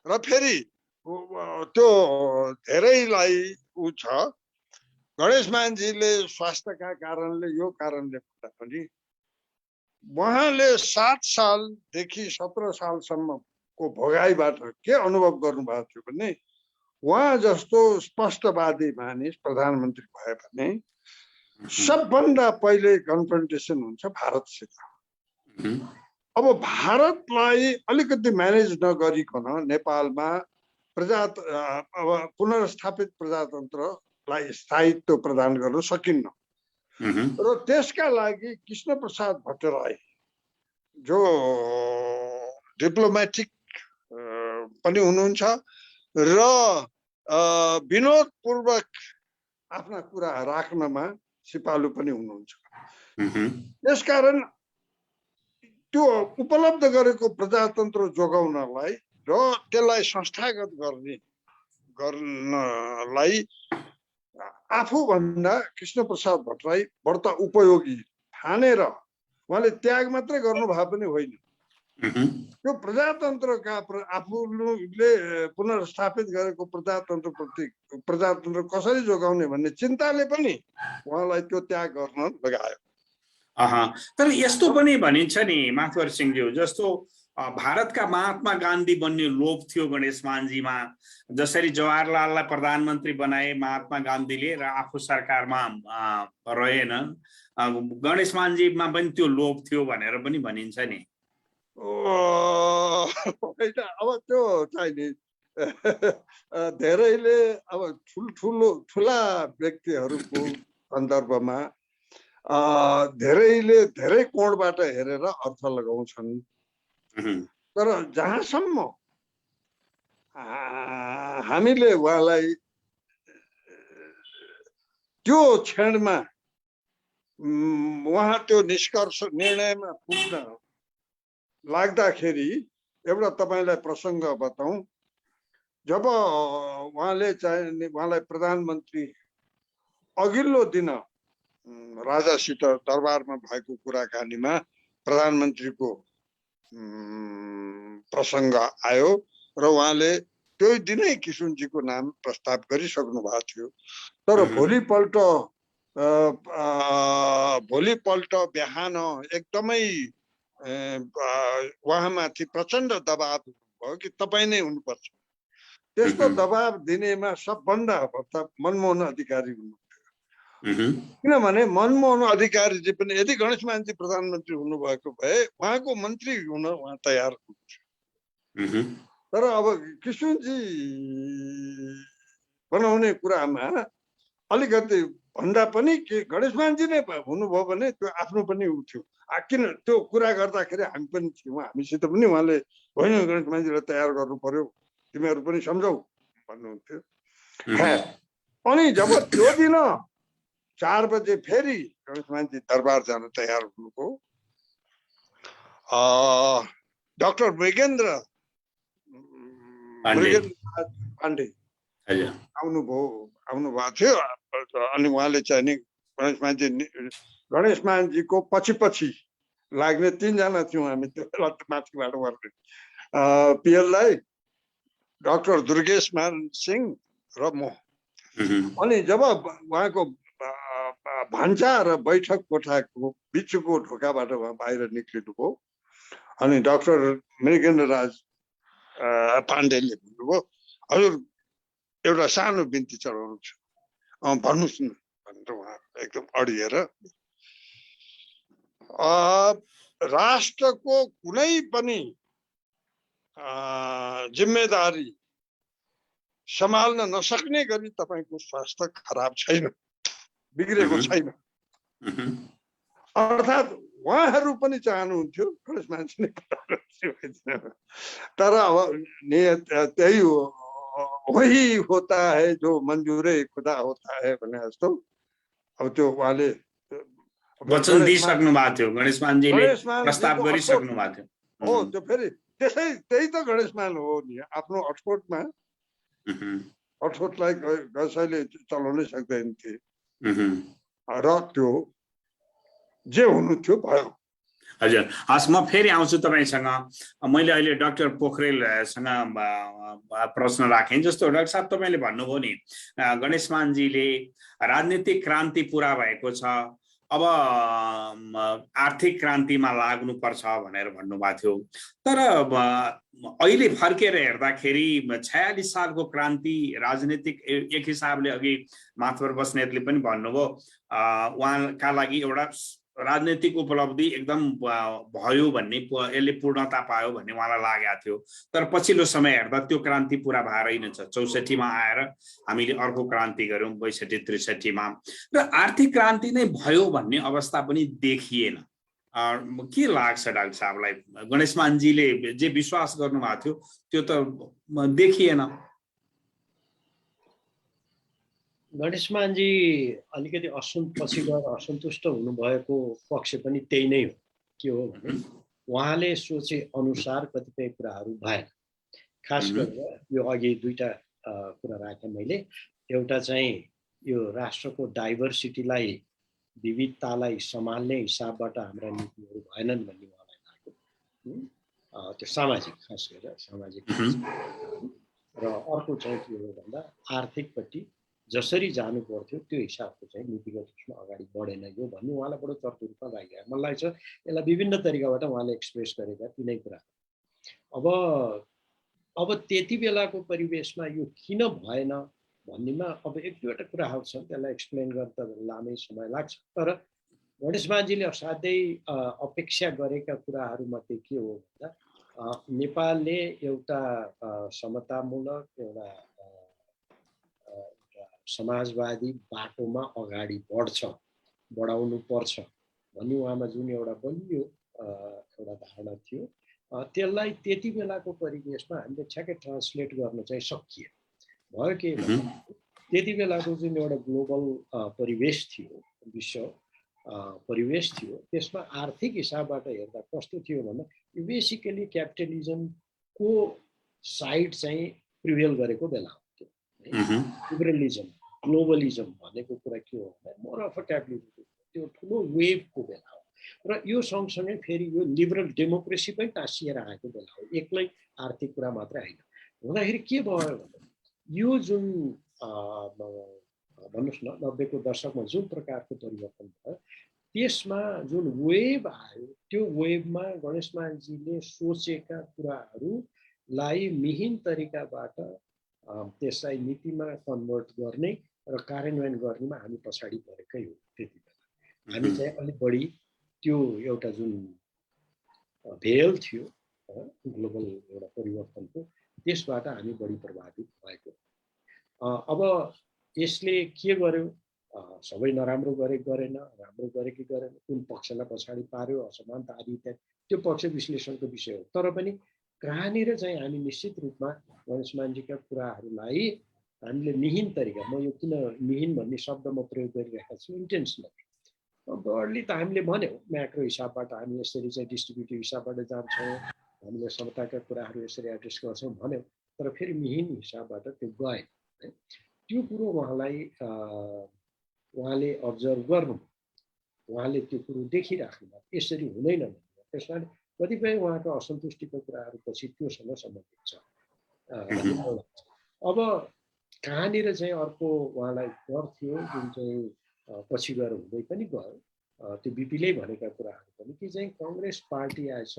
र फेरि त्यो धेरैलाई छ। गणेशमानजीले स्वास्थ्यका कारणले यो कारणले भन्दा पनि उहाँले 7 सालदेखि 17 सालसम्मको भोगाइबाट के अनुभव गर्नुभएको थियो भने उहाँ जस्तो स्पष्टवादी मानिस प्रधानमन्त्री भए भने सबभन्दा पहिले कन्फ्रन्टेसन हुन्छ भारतसित। अब भारतलाई अलिकति म्यानेज नगरिकन नेपालमा अब पुनर्स्थापित प्रजातन्त्रलाई स्थायित्व प्रदान गर्न सकिन्न र त्यसका लागि कृष्णप्रसाद भट्टराई जो डिप्लोमेटिक पनि हुनुहुन्छ र विनोदपूर्वक आफ्ना कुरा राख्नमा सिपालु पनि हुनुहुन्छ। त्यसकारण त्यो उपलब्ध गरेको प्रजातन्त्र जोगाउनलाई र त्यसलाई संस्थागत गर्नलाई आफूभन्दा कृष्णप्रसाद भट्टराई बढ्ता उपयोगी ठानेर उहाँले त्याग मात्रै गर्नु भए पनि होइन, त्यो प्रजातन्त्रका आफूले पुनर्स्थापित गरेको प्रजातन्त्र कसरी जोगाउने भन्ने चिन्ताले पनि उहाँलाई त्यो त्याग गर्न लगायो। तर यस्तो पनि भनिन्छ नि माथवर सिंहज्यू, जस्तो भारतका महात्मा गान्धी बन्ने लोभ थियो गणेश मानजीमा। जसरी जवाहरलाललाई प्रधानमन्त्री बनाए महात्मा गान्धीले र आफू सरकारमा रहेनन्, गणेश मानजीमा पनि त्यो लोभ थियो भनेर पनि भनिन्छ नि। अब त्यो चाहिँ नि धेरैले अब ठुला व्यक्तिहरूको सन्दर्भमा धेरैले धेरै कोणबाट हेरेर अर्थ लगाउँछन्। तर जहाँसम्म हामीले उहाँलाई त्यो क्षणमा उहाँ त्यो निष्कर्ष निर्णयमा पुग्न लाग्दाखेरि एउटा तपाईँलाई प्रसङ्ग बताउँ। जब उहाँलाई प्रधानमन्त्री अघिल्लो दिन राजासित दरबारमा भएको कुराकानीमा प्रधानमन्त्रीको प्रसङ्ग आयो र उहाँले त्यही दिनै किशुनजीको नाम प्रस्ताव गरिसक्नु भएको थियो। तर भोलिपल्ट बिहान एकदमै उहाँमाथि प्रचण्ड दबाब भयो कि तपाईँ नै हुनुपर्छ। त्यस्तो दबाब दिनेमा सबभन्दा मनमोहन अधिकारी हुनुहुन्थ्यो। किनभने मनमोहन अधिकारीजी पनि यदि गणेश मानजी प्रधानमन्त्री हुनुभएको भए उहाँको मन्त्री हुन उहाँ तयार हुनुहुन्थ्यो। तर अब किशुनजी बनाउने कुरामा अलिकति भन्दा पनि के गणेश मानजी नै हुनुभयो भने त्यो आफ्नो पनि उ थियो। किन त्यो कुरा गर्दाखेरि हामी पनि थियौँ, हामीसित पनि उहाँले होइन गणेश मानजीलाई तयार गर्नु पर्यो, तिमीहरू पनि सम्झौ भन्नुहुन्थ्यो। अनि जब त्यो दिन 4 बजे फेरि गणेश मानजी दरबार जान तयार हुनुभयो, डाक्टर मृगेन्द्र पाण्डे आउनु भएको थियो। अनि उहाँले चाहिँ नि गणेश मानजीको पछि लाग्ने 3 जना थियौँ हामी त्यो माथिबाट वर्ने, पिएललाई, डाक्टर दुर्गेश मान सिंह र म। अनि जब उहाँको भान्सा र बैठक कोठाको बिचको ढोकाबाट उहाँ बाहिर निक्लिनुभयो अनि डाक्टर मृगेन्द्र राज पाण्डेले भन्नुभयो, हजुर एउटा सानो बिन्ती चढाउनु छ, भन्नुहोस् न भनेर उहाँ एकदम अडिएर राष्ट्रको कुनै पनि जिम्मेदारी सम्हाल्न नसक्ने गरी तपाईँको स्वास्थ्य खराब छैन, बिग्रेको छैन। अर्थात् उहाँहरू पनि चाहनुहुन्थ्यो गणेश मानजी नै तर अब नियत त्यही हो, वही होता है जो मन्जुरे खुदा होता है भने जस्तो। अब त्यो उहाँले वचन दिइसक्नु भएको थियो, गणेश मानजीले प्रस्ताव गरिसक्नु भएको थियो। हो त्यो फेरि त्यही त गणेश मान हो नि, आफ्नो अठोटमा अठोटलाई कसैले चलाउनै सक्दैन थिए र त्यो जे हुनु थियो भयो। हजुर, हस् म फेरि आउँछु तपाईँसँग। मैले अहिले डाक्टर पोखरेलसँग प्रश्न राखेँ। जस्तो डाक्टर साहब तपाईँले भन्नुभयो नि गणेश मानजीले राजनीतिक क्रान्ति पुरा भएको छ, अब आर्थिक क्रान्तिमा लाग्नुपर्छ भनेर भन्नुभएको थियो। तर अहिले फर्केर हेर्दाखेरि 46 सालको क्रान्ति राजनीतिक एक हिसाबले अघि माथवर बस्नेतले पनि भन्नुभयो उहाँका लागि एउटा राजनीतिक उपलब्धि एकदम भयो भन्ने, यसले पूर्णता पायो भन्ने उहाँलाई लागेको थियो। तर पछिल्लो समय हेर्दा त्यो क्रान्ति पुरा भएर रहेनछ। 64 मा आएर हामीले अर्को क्रान्ति गर्यौं 62-63 मा, र आर्थिक क्रान्ति नै भयो भन्ने अवस्था पनि देखिएन। के लाग्छ डाक्टर साहबलाई, गणेश मानजीले जे विश्वास गर्नुभएको थियो त्यो त देखिएन? गणेश मानजी अलिकति पछि गएर असन्तुष्ट हुनुभएको पक्ष पनि त्यही नै हो। के हो भने उहाँले सोचे अनुसार कतिपय कुराहरू भएन। खास गरेर यो अघि 2टा कुरा राखेँ मैले। एउटा चाहिँ यो राष्ट्रको डाइभर्सिटीलाई, विविधतालाई सम्हाल्ने हिसाबबाट हाम्रा नीतिहरू भएनन् भन्ने उहाँलाई लाग्यो। त्यो सामाजिक, खास गरेर सामाजिक। र अर्को चाहिँ के हो भन्दा आर्थिकपट्टि जसरी जानु पर्थ्यो त्यो हिसाबको चाहिँ नीतिगत रूपमा अगाडि बढेन यो भन्ने उहाँलाई बडो चर्को रूपमा लागिरहेको मलाई लाग्छ। यसलाई विभिन्न तरिकाबाट उहाँले एक्सप्रेस गरेका तिनै कुरा। अब त्यति बेलाको परिवेशमा यो किन भएन भन्नेमा अब एक दुईवटा कुराहरू छन्, त्यसलाई एक्सप्लेन गर्दा लामै समय लाग्छ। तर गणेश मानजीले असाध्यै अपेक्षा गरेका कुराहरूमध्ये के हो भन्दा नेपालले एउटा समतामूलक एउटा समाजवादी बाटोमा अगाडि बढाउनु पर्छ भन्ने उहाँमा जुन एउटा बलियो एउटा धारणा थियो, त्यसलाई त्यति बेलाको परिवेशमा हामीले ठ्याक्कै ट्रान्सलेट गर्न चाहिँ सकिएन। भयो के भन्दा त्यति बेलाको जुन एउटा ग्लोबल परिवेश थियो, विश्व परिवेश थियो, त्यसमा आर्थिक हिसाबबाट हेर्दा कस्तो थियो भन्दा बेसिकली क्यापिटलिजमको साइड चाहिँ प्रिभेल गरेको बेला हुन्थ्यो। लिबरलिजम ग्लोबलिजम भनेको कुरा के हो भन्दा मोर अफ अ क्यापिटलिजम त्यो ठुलो वेभको बेला हो। र यो सँगसँगै फेरि यो लिबरल डेमोक्रेसी पनि टाँसिएर आएको बेला हो, एक्लै आर्थिक कुरा मात्रै होइन। हुँदाखेरि के भयो भने यो जुन भन्नुहोस् न 90को दशकमा जुन प्रकारको परिवर्तन भयो, त्यसमा जुन वेभ आयो, त्यो वेभमा गणेश मानजीले सोचेका कुराहरूलाई मिहिन तरिकाबाट त्यसलाई नीतिमा कन्भर्ट गर्ने र कार्यान्वयन गर्नेमा हामी पछाडि परेकै हो। त्यति बेला हामी चाहिँ अलिक बढी त्यो एउटा जुन भेल थियो ग्लोबल एउटा परिवर्तनको, त्यसबाट हामी बढी प्रभावित भएको। अब यसले के गर्यो, सबै नराम्रो गरेन, राम्रो गरे कि गरेन, कुन पक्षलाई पछाडि पार्यो, असमानता आदि इत्यादि, त्यो पक्ष विश्लेषणको विषय हो। तर पनि कहाँनिर चाहिँ हामी निश्चित रूपमा गणेश मानजीका कुराहरूलाई हामीले मिहिन तरिका, म यो किन मिहिन भन्ने शब्द म प्रयोग गरिरहेको छु इन्टेन्सनली, ब्रडली त हामीले भन्यौँ म्याक्रो हिसाबबाट हामी यसरी चाहिँ डिस्ट्रिब्युटिभ हिसाबबाट जान्छौँ, हामीले समताका कुराहरू यसरी एड्रेस गर्छौँ भन्यौँ, तर फेरि मिहिन हिसाबबाट त्यो गएन है। त्यो कुरो उहाँले अब्जर्भ गर्नु, उहाँले त्यो कुरो देखिराख्नु भयो, यसरी हुँदैन भन्नु। त्यसमा कतिपय उहाँको असन्तुष्टिको कुराहरू पछि त्योसँग सम्बन्धित छ। अब कहाँनिर चाहिँ अर्को उहाँलाई डर थियो, जुन चाहिँ पछि गएर हुँदै पनि गयो, त्यो बिपीले भनेका कुराहरू पनि कि चाहिँ कङ्ग्रेस पार्टी आएछ,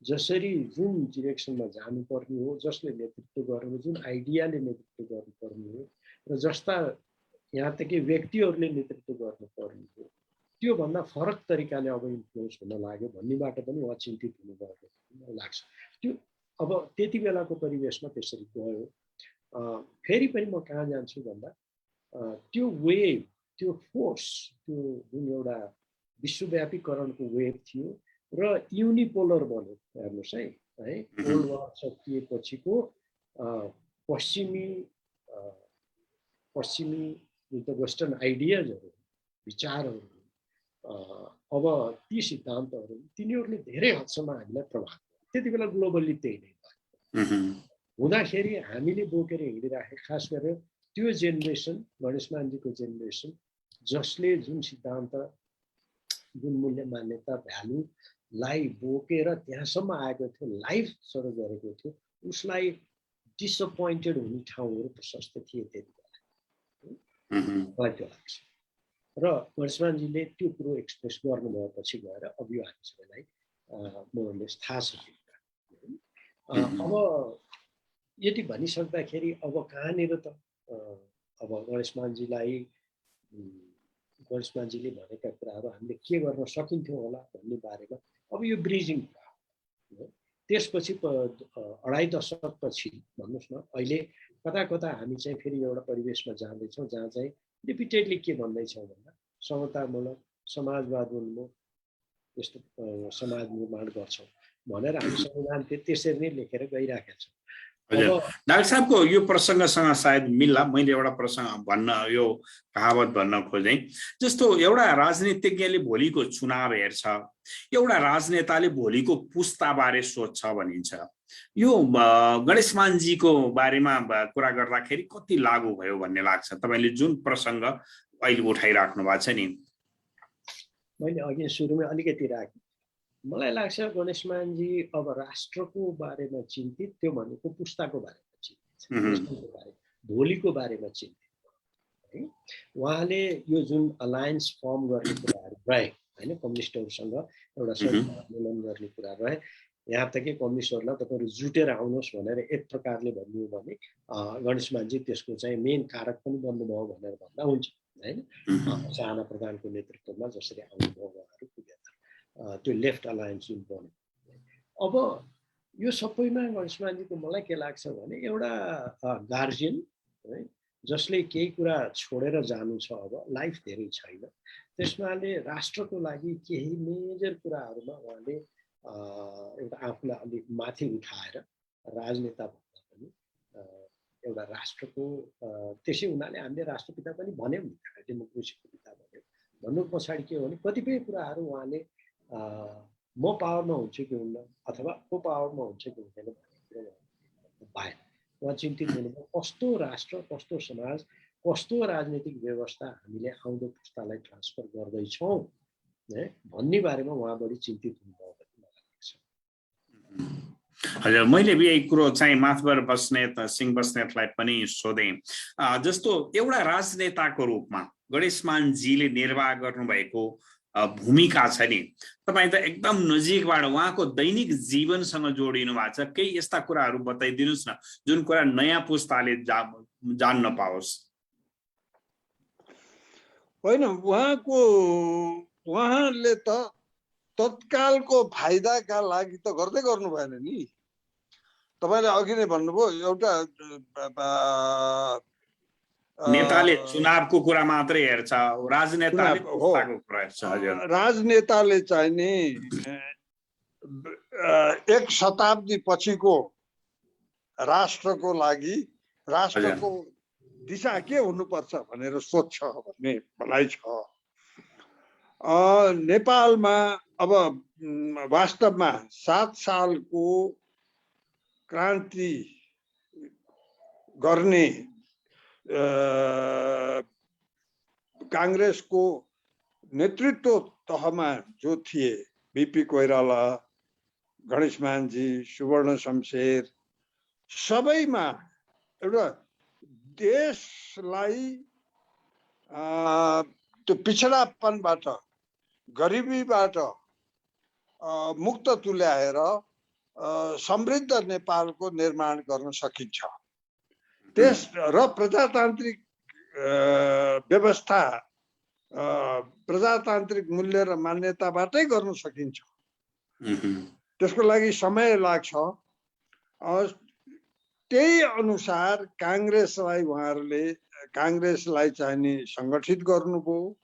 जसरी जुन डिरेक्सनमा जानुपर्ने हो, जसले नेतृत्व गर्नु, जुन आइडियाले नेतृत्व गर्नुपर्ने हो, र जस्ता यहाँ तक व्यक्तिहरूले नेतृत्व गर्नुपर्ने हो, त्योभन्दा फरक तरिकाले अब इन्फ्लुएन्स हुन लाग्यो भन्नेबाट पनि उहाँ चिन्तित हुनुभएको लाग्छ। त्यो अब त्यति बेलाको परिवेशमा त्यसरी गयो। फेरि पनि म कहाँ जान्छु भन्दा त्यो वेभ, त्यो फोर्स, त्यो जुन एउटा विश्वव्यापीकरणको वेभ थियो र युनिपोलर बन्यो। हेर्नुहोस् है, कोल्ड वार सकिएपछिको पश्चिमी जुन त वेस्टर्न आइडियाजहरू, विचारहरू, अब ती सिद्धान्तहरू, तिनीहरूले धेरै हदसम्म हामीलाई प्रभाव गर्यो। त्यति बेला ग्लोबली त्यही नै भयो। हुँदाखेरि हामीले बोकेर हिँडिराखे खास गरेर त्यो जेनेरेसन, गणेश मानजीको जेनेरेसन, जसले जुन सिद्धान्त, जुन मूल्य मान्यता, भ्यालुलाई बोकेर त्यहाँसम्म आएको थियो, लाइफ सुरु गरेको थियो, उसलाई डिसअपोइन्टेड हुने ठाउँहरू प्रशस्त थिए त्यति बेला, मलाई त्यो लाग्छ। र गणेश मानजीले त्यो कुरो एक्सप्रेस गर्नुभएपछि गएर अब यो हामी सबैलाई मोरलेस थाहा छ। अब यति भनिसक्दाखेरि अब कहाँनिर त अब गणेश मानजीले भनेका कुराहरू हामीले के गर्न सकिन्थ्यो होला भन्ने बारेमा अब यो ब्रिजिङ कुरा हो। त्यसपछि 2.5 दशकपछि भन्नुहोस् न, अहिले कता कता हामी चाहिँ फेरि एउटा परिवेशमा जाँदैछौँ जहाँ चाहिँ रिपिटेडली के भन्दैछौँ भन्दा समतामूलक समाजवादोन्मुख यस्तो समाज निर्माण गर्छौँ भनेर हामी संविधान त्यसरी नै लेखेर गइराखेका छौँ। डाक्टर साहबको यो प्रसङ्गसँग सायद मिल्ला। मैले एउटा प्रसङ्ग भन्न, यो कहावत भन्न खोजेँ, जस्तो एउटा राजनीतिज्ञले भोलिको चुनाव हेर्छ, एउटा राजनेताले भोलिको पुस्ताबारे सोध्छ भनिन्छ। यो गणेश मानजीको बारेमा कुरा गर्दाखेरि कति लागू भयो भन्ने लाग्छ? तपाईँले जुन प्रसङ्ग अहिले उठाइराख्नु भएको छ नि, मैले अघि सुरुमै अलिकति राखेँ। मलाई लाग्छ गणेश मानजी अब राष्ट्रको बारेमा चिन्तित, त्यो भनेको पुस्ताको बारेमा चिन्तित, भोलिको बारेमा चिन्तित है। उहाँले यो जुन अलायन्स फर्म गर्ने कुराहरू रहे होइन, कम्युनिस्टहरूसँग एउटा संयुक्त आन्दोलन गर्ने कुरा रहे, यहाँ त के कम्युनिस्टहरूलाई तपाईँहरू जुटेर आउनुहोस् भनेर एक प्रकारले भनियो भने गणेशमानजी त्यसको चाहिँ मेन कारक पनि बन्नुभयो भनेर भन्दा हुन्छ होइन। चाहना प्रधानको नेतृत्वमा जसरी आउनुभयो उहाँहरू पुगेर त्यो लेफ्ट अलायन्स जुन बन्यो। अब यो सबैमा गणेशमानजीको मलाई के लाग्छ भने एउटा गार्जियन है जसले केही कुरा छोडेर जानु छ, अब लाइफ धेरै छैन, त्यसमाले राष्ट्रको लागि केही मेजर कुराहरूमा उहाँले एउटा आफूलाई अलिक माथि उठाएर राजनेता भन्दा पनि एउटा राष्ट्रको त्यसै हुनाले हामीले राष्ट्रपिता पनि भन्यौँ नि, डेमोक्रेसीको पिता भन्यौँ। भन्नु पछाडि के हो भने कतिपय कुराहरू उहाँले म पावरमा हुन्छु कि हुन्न अथवा को पावरमा हुन्छ कि हुँदैन भन्ने कुरो बाहेक उहाँ चिन्तित हुनुभयो कस्तो राष्ट्र, कस्तो समाज, कस्तो राजनीतिक व्यवस्था हामीले आउँदो पुस्तालाई ट्रान्सफर गर्दैछौँ भन्ने बारेमा उहाँ बढी चिन्तित हुनुभयो भन्ने मलाई लाग्छ। हजुर, मैले यही कुरो चाहिँ माथबर बस्नेत सिंह बस्नेतलाई पनि सोधेँ। जस्तो एउटा राजनेताको रूपमा गणेशमानजीले निर्वाह गर्नुभएको भूमिका छ नि, तपाईँ त एकदम नजिकबाट उहाँको दैनिक जीवनसँग जोडिनु भएको छ, केही यस्ता कुराहरू बताइदिनुहोस् न जुन कुरा नयाँ पुस्ताले जान्न पाओस्। होइन, उहाँले त तत्कालको फाइदाका लागि त गर्दै गर्नु भएन नि। तपाईँले अघि नै भन्नुभयो एउटा नेताले चुनावको कुरा मात्रै हेर्छ, राजनेताले पुस्ताको कुरा हेर्छ। हजुर, राजनेताले चाहिँ नि एक शताब्दी पछिको राष्ट्रको लागि राष्ट्रको दिशा के हुनुपर्छ भनेर सोध्छ भन्ने भनाइ छ। नेपालमा अब वास्तवमा 7 सालको क्रान्ति गर्ने काङ्ग्रेसको नेतृत्व तहमा जो थिए, बीपी कोइराला, गणेशमानजी, सुवर्ण शमशेर, सबैमा एउटा देशलाई त्यो पिछडापनबाट, गरिबीबाट मुक्त तुल्याएर समृद्ध नेपालको निर्माण गर्न सकिन्छ। त्यस र प्रजातान्त्रिक व्यवस्था, प्रजातान्त्रिक मूल्य र मान्यताबाटै गर्न सकिन्छ। त्यसको लागि समय लाग्छ। त्यही अनुसार काङ्ग्रेसलाई चाहिँ नि सङ्गठित गर्नुभयो।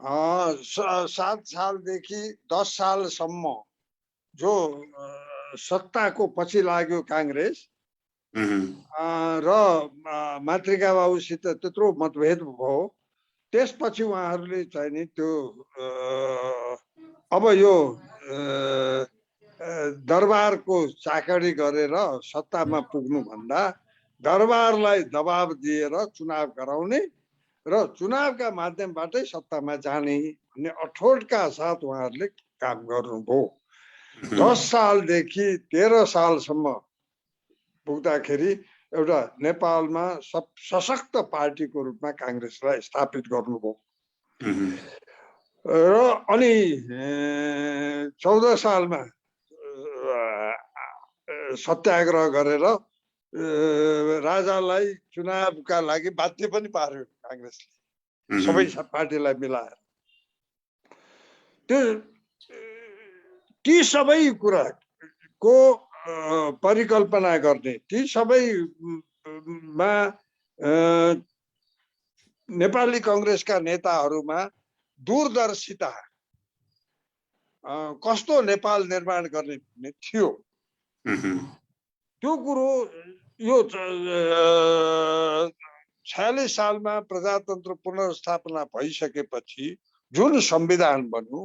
7 सालदेखि 10 सालसम्म जो सत्ताको पछि लाग्यो काङ्ग्रेस र मातृका बाबुसित त्यत्रो मतभेद भयो, त्यसपछि उहाँहरूले चाहिँ नि त्यो अब यो दरबारको चाकरी गरेर सत्तामा पुग्नुभन्दा दरबारलाई दबाब दिएर चुनाव गराउने र चुनावका माध्यमबाटै सत्तामा जाने भन्ने अठोटका साथ उहाँहरूले काम गर्नुभयो। 10 सालदेखि 13 सालसम्म पुग्दाखेरि एउटा नेपालमा सशक्त पार्टीको रूपमा काङ्ग्रेसलाई स्थापित गर्नुभयो र अनि 14 सालमा सत्याग्रह गरेर राजालाई चुनावका लागि बाध्य पनि पार्यो काङ्ग्रेसले, सबै पार्टीलाई मिलाएर। ती सबै कुराको परिकल्पना गर्ने, ती सबैमा नेपाली काङ्ग्रेसका नेताहरूमा दूरदर्शिता, कस्तो नेपाल निर्माण गर्ने भन्ने थियो। त्यो कुरो यो 46 सालमा प्रजातन्त्र पुनर्स्थापना भइसकेपछि जुन संविधान बन्यो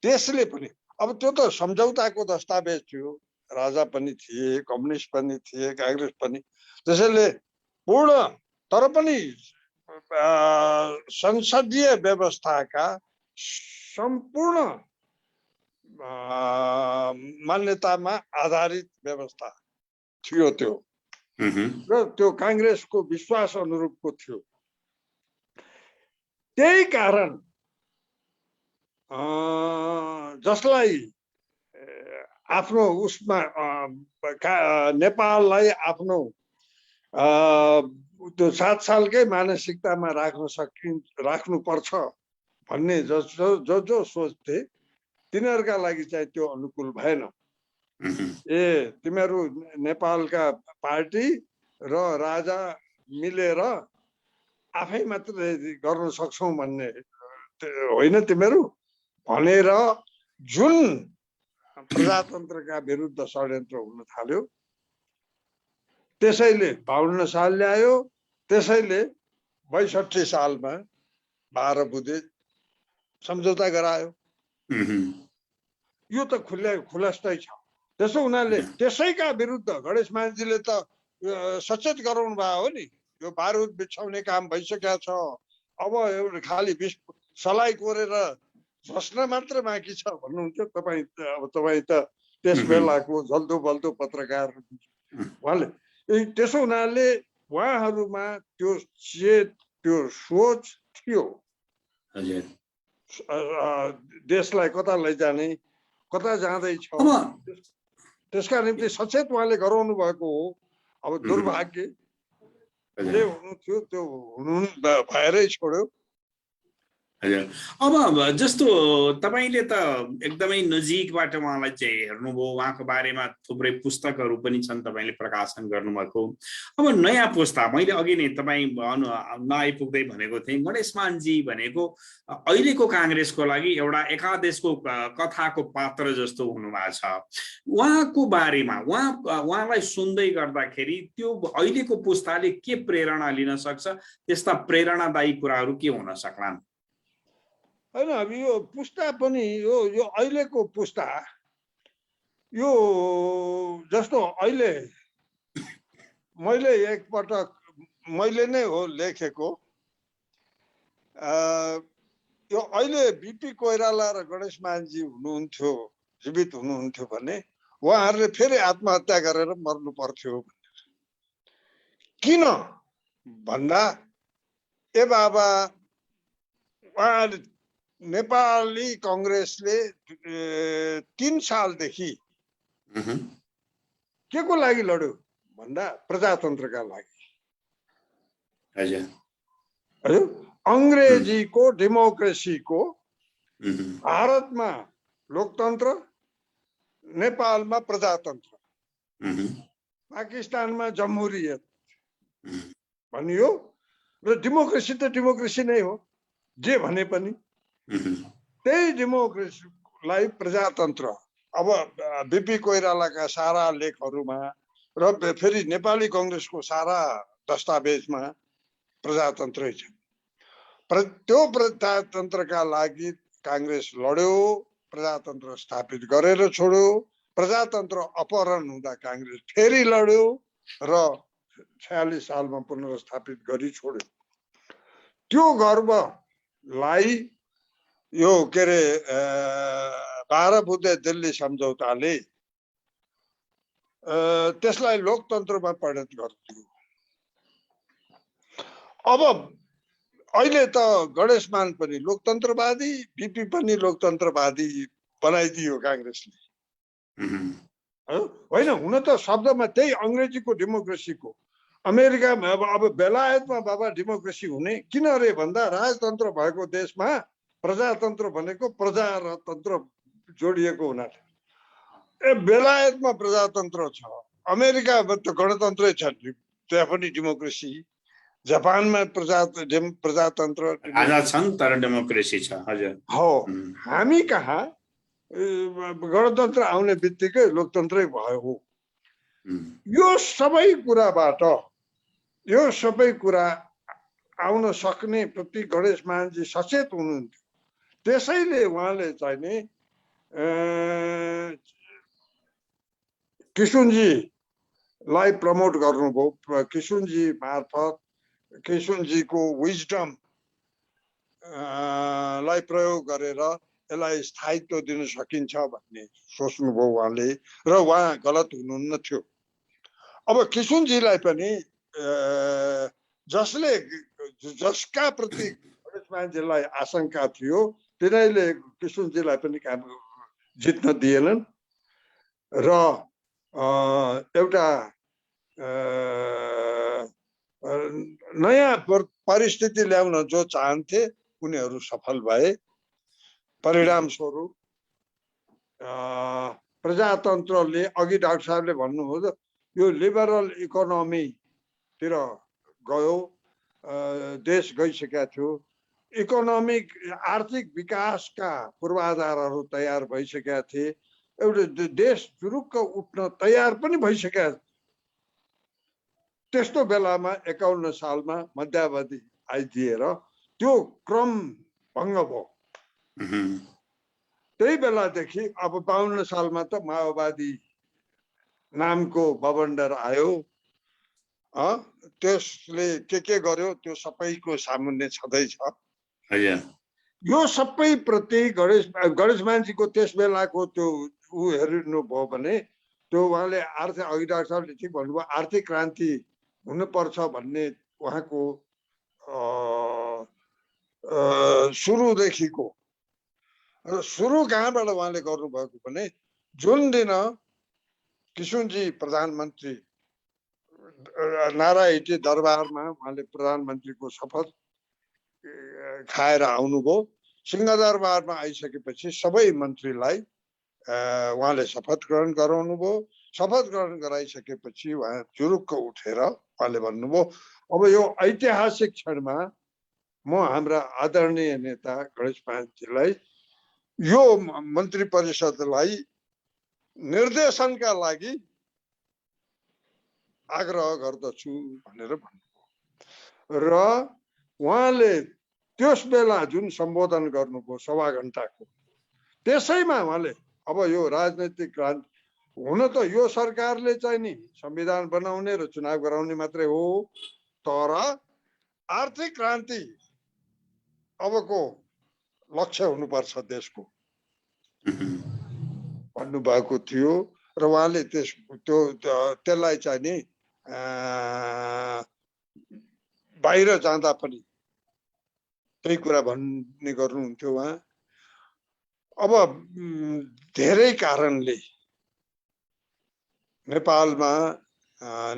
त्यसले पनि, अब त्यो त सम्झौताको दस्तावेज थियो, राजा पनि थिए, कम्युनिस्ट पनि थिए, काङ्ग्रेस पनि, त्यसैले पूर्ण तर पनि संसदीय व्यवस्थाका सम्पूर्ण मान्यतामा आधारित व्यवस्था थियो त्यो, र त्यो काङ्ग्रेसको विश्वास अनुरूपको थियो। त्यही कारण जसलाई आफ्नो उसमा नेपाललाई आफ्नो त्यो 7 सालकै मानसिकतामा राख्नुपर्छ भन्ने जो सोच्थे तिनीहरूका लागि चाहिँ त्यो अनुकूल भएन। तिमीहरू नेपालका पार्टी र राजा मिलेर आफै मात्र गर्न सक्छौ भन्ने होइन तिमीहरू भनेर जुन प्रजातन्त्रका विरुद्ध षड्यन्त्र हुन थाल्यो त्यसैले 52 साल ल्यायो। त्यसैले 62 सालमा 12 बुँदे सम्झौता गरायो। यो त खुलस्तै छ। त्यसो हुनाले त्यसैका विरुद्ध गणेशमानजीले त सचेत गराउनु भयो हो नि। यो बारुद बिछाउने काम भइसकेको छ, अब एउटा खाली सलाई कोरेर झस्न मात्र बाँकी छ भन्नुहुन्थ्यो तपाईँ। अब तपाईँ त त्यस बेलाको जल्दो बल्दो पत्रकार उहाँले। त्यसो हुनाले उहाँहरूमा त्यो सोच थियो देशलाई कता लैजाने, कता जाँदैछ, त्यसका निम्ति सचेत उहाँले गराउनु भएको हो। अब दुर्भाग्य जे हुनु थियो त्यो हुनु भएरै छोड्यो। अब जस्तो तपाईले त एकदमै नजिकबाट उहाँलाई चाहिँ हेर्नुभयो, उहाँको बारेमा थुप्रै पुस्तकहरू पनि छन् तपाईले प्रकाशन गर्नुभएको। अब नयाँ पुस्ता, मैले अघि नै तपाईँ नआइपुग्दै भनेको थिएँ, गणेशमानजी भनेको अहिलेको काङ्ग्रेसको लागि एउटा एकादेशको कथाको पात्र जस्तो हुनुभएको छ। उहाँको बारेमा उहाँलाई सुन्दै गर्दाखेरि त्यो अहिलेको पुस्ताले के प्रेरणा लिन सक्छ, त्यस्ता प्रेरणादायी कुराहरू के हुन सक्लान्? होइन, अब यो पुस्ता पनि यो अहिलेको पुस्ता यो जस्तो अहिले मैले एकपटक मैले नै हो लेखेको, यो अहिले बिपी कोइराला र गणेशमानजी हुनुहुन्थ्यो, जीवित हुनुहुन्थ्यो भने उहाँहरूले फेरि आत्महत्या गरेर मर्नु पर्थ्यो। किन भन्दा ए बाबा उहाँले नेपाली कांग्रेसले 3 सालदेखि के को लागि लड्यो भन्दा प्रजातन्त्रका लागि। हजुर, अंग्रेजीको डेमोक्रेसीको भारतमा लोकतन्त्र, नेपालमा प्रजातन्त्र, पाकिस्तानमा जमहुरियत भनियो र डेमोक्रेसी त डेमोक्रेसी नै हो जे भने पनि। त्यही डेमोक्रेसीलाई प्रजातन्त्र अब बिपी कोइरालाका सारा लेखहरूमा र फेरि नेपाली कांग्रेसको सारा दस्तावेजमा प्रजातन्त्रै छ। त्यो प्रजातन्त्रका लागि कांग्रेस लड्यो, प्रजातन्त्र स्थापित गरेर छोड्यो। प्रजातन्त्र अपहरण हुँदा कांग्रेस फेरि लड्यो र 46 सालमा पुनर्स्थापित गरी छोड्यो। त्यो गर्वलाई यो के अरे 12 बुँदे दिल्ली सम्झौताले त्यसलाई लोकतन्त्रमा परिणत गरिदियो। अब अहिले त गणेशमान पनि लोकतन्त्रवादी, बिपी पनि लोकतन्त्रवादी बनाइदियो कांग्रेसले। होइन, हुन त शब्दमा त्यही अंग्रेजीको डेमोक्रेसीको, अमेरिकामा अब बेलायतमा बाबा डेमोक्रेसी हुने किन रे भन्दा राजतन्त्र भएको देशमा प्रजातन्त्र भनेको प्रजा र तन्त्र जोडिएको हुनाले। बेलायतमा प्रजातन्त्र छ, अमेरिकामा त गणतन्त्रै छ, त्यहाँ पनि डेमोक्रेसी। जापानमा प्रजातन्त्र आजाद छन् तर डेमोक्रेसी छ। हजुर हो, हामी कहाँ गणतन्त्र आउने बित्तिकै लोकतन्त्रै भयो हो। यो सबै कुरा आउन सक्ने प्रति गणेशमानजी सचेत हुनुहुन्थ्यो। त्यसैले उहाँले चाहिँ नि किशुनजीलाई प्रमोट गर्नुभयो। किशुनजी मार्फत किशुनजीको विजडम लाई प्रयोग गरेर यसलाई स्थायित्व दिन सकिन्छ भन्ने सोच्नुभयो उहाँले, र उहाँ गलत हुनुहुन्न थियो। अब किशुनजीलाई पनि जसका प्रति गणेशमानजीलाई आशंका थियो तिनीहरूले किशुनजीलाई पनि काम जित्न दिएनन्। र एउटा नयाँ परिस्थिति ल्याउन जो चाहन्थे उनीहरू सफल भए। परिणामस्वरूप प्रजातन्त्रले अघि डाक्टर साहबले भन्नुभयो यो लिबरल इकोनोमीतिर गयो, देश गइसकेका थियो। इकोनोमिक आर्थिक विकासका पूर्वाधारहरू तयार भइसकेका थिए। एउटा देश जुरुक्क उठ्न तयार पनि भइसकेका। त्यस्तो बेलामा 51 सालमा मध्यावधि आइदिएर त्यो क्रम भङ्ग भयो। त्यही बेलादेखि अब 52 सालमा त माओवादी नामको बबन्डर आयो। त्यसले के गर्यो त्यो सबैको सामुन्ने छँदैछ। यो सबै प्रति गणेशमानजीको त्यस बेलाको त्यो ऊ हेर्नुभयो भने त्यो उहाँले आर्थिक अघि डाक्टर साहबले ठिक भन्नुभयो आर्थिक क्रान्ति हुनुपर्छ भन्ने उहाँको सुरुदेखिको र सुरु कहाँबाट उहाँले गर्नुभएको भने जुन दिन किशुनजी प्रधानमन्त्री नारायणी दरबारमा उहाँले प्रधानमन्त्रीको शपथ खाएर आउनुभयो। सिंहदरबारमा आइसकेपछि सबै मन्त्रीलाई उहाँले शपथ ग्रहण गराउनु भयो। शपथ ग्रहण गराइसकेपछि उहाँ जुरुक्क उठेर उहाँले भन्नुभयो अब यो ऐतिहासिक क्षणमा म हाम्रा आदरणीय नेता गणेशमानजीलाई यो मन्त्री परिषदलाई निर्देशनका लागि आग्रह गर्दछु भनेर भन्नुभयो। र उहाँले त्यस बेला जुन सम्बोधन गर्नुभयो 1.5 घण्टाको, त्यसैमा उहाँले अब यो राजनैतिक क्रान्ति हुन त यो सरकारले चाहिँ नि संविधान बनाउने र चुनाव गराउने मात्रै हो, तर आर्थिक क्रान्ति अबको लक्ष्य हुनुपर्छ देशको भन्नुभएको थियो। र उहाँले त्यसलाई चाहिँ नि बाहिर जाँदा पनि त्यही कुरा भन्ने गर्नुहुन्थ्यो उहाँ। अब धेरै कारणले नेपालमा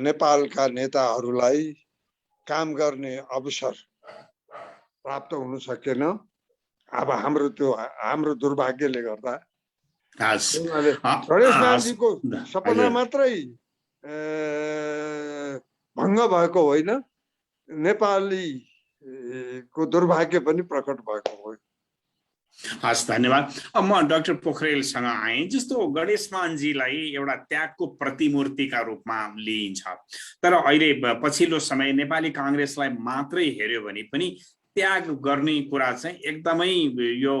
नेपालका नेताहरूलाई काम गर्ने अवसर प्राप्त हुन सकेन। अब हाम्रो दुर्भाग्यले गर्दा गणेशमानजीको सपना मात्रै भङ्ग भएको होइन, नेपालीको दुर्भाग्य पनि प्रकट भएको हो। हस्, धन्यवाद। अब म डाक्टर पोखरेलसँग आएँ। जस्तो गणेशमानजीलाई एउटा त्यागको प्रतिमूर्तिका रूपमा लिइन्छ, तर अहिले पछिल्लो समय नेपाली काङ्ग्रेसलाई मात्रै हेर्यो भने पनि त्याग गर्ने कुरा चाहिँ एकदमै यो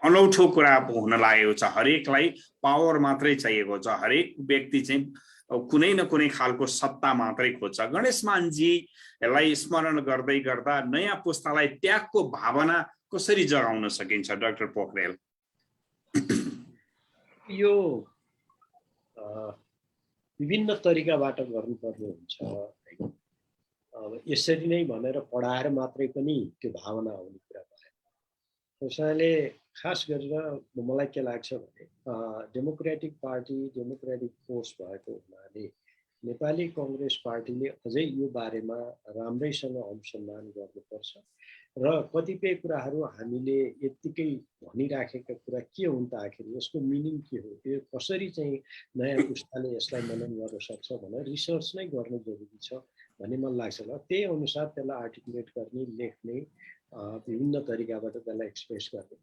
अनौठो कुरा हुन लागेको छ। हरेकलाई पावर मात्रै चाहिएको छ, हरेक व्यक्ति चाहिँ कुनै न कुनै खालको सत्ता मात्रै खोज्छ। गणेशमानजीलाई स्मरण गर्दै गर्दा नयाँ पुस्तालाई त्यागको भावना कसरी जगाउन सकिन्छ डाक्टर पोखरेल? यो विभिन्न तरिकाबाट गर्नुपर्ने हुन्छ। यसरी नै भनेर पढाएर मात्रै पनि त्यो भावना आउने कुरा भएन। त्यसैले खास गरेर मलाई के लाग्छ भने डेमोक्रेटिक पार्टी डेमोक्रेटिक फोर्स भएको हुनाले नेपाली काङ्ग्रेस पार्टीले अझै यो बारेमा राम्रैसँग अनुसन्धान गर्नुपर्छ र कतिपय कुराहरू हामीले यत्तिकै भनिराखेका कुरा के हुन् त, आखिर यसको मिनिङ के हो, यो कसरी चाहिँ नयाँ पुस्ताले यसलाई मनन गर्न सक्छ भनेर रिसर्च नै गर्नु जरुरी छ भन्ने मलाई लाग्छ। र त्यही अनुसार त्यसलाई आर्टिकुलेट गर्ने, लेख्ने, विभिन्न तरिकाबाट त्यसलाई एक्सप्रेस गर्ने।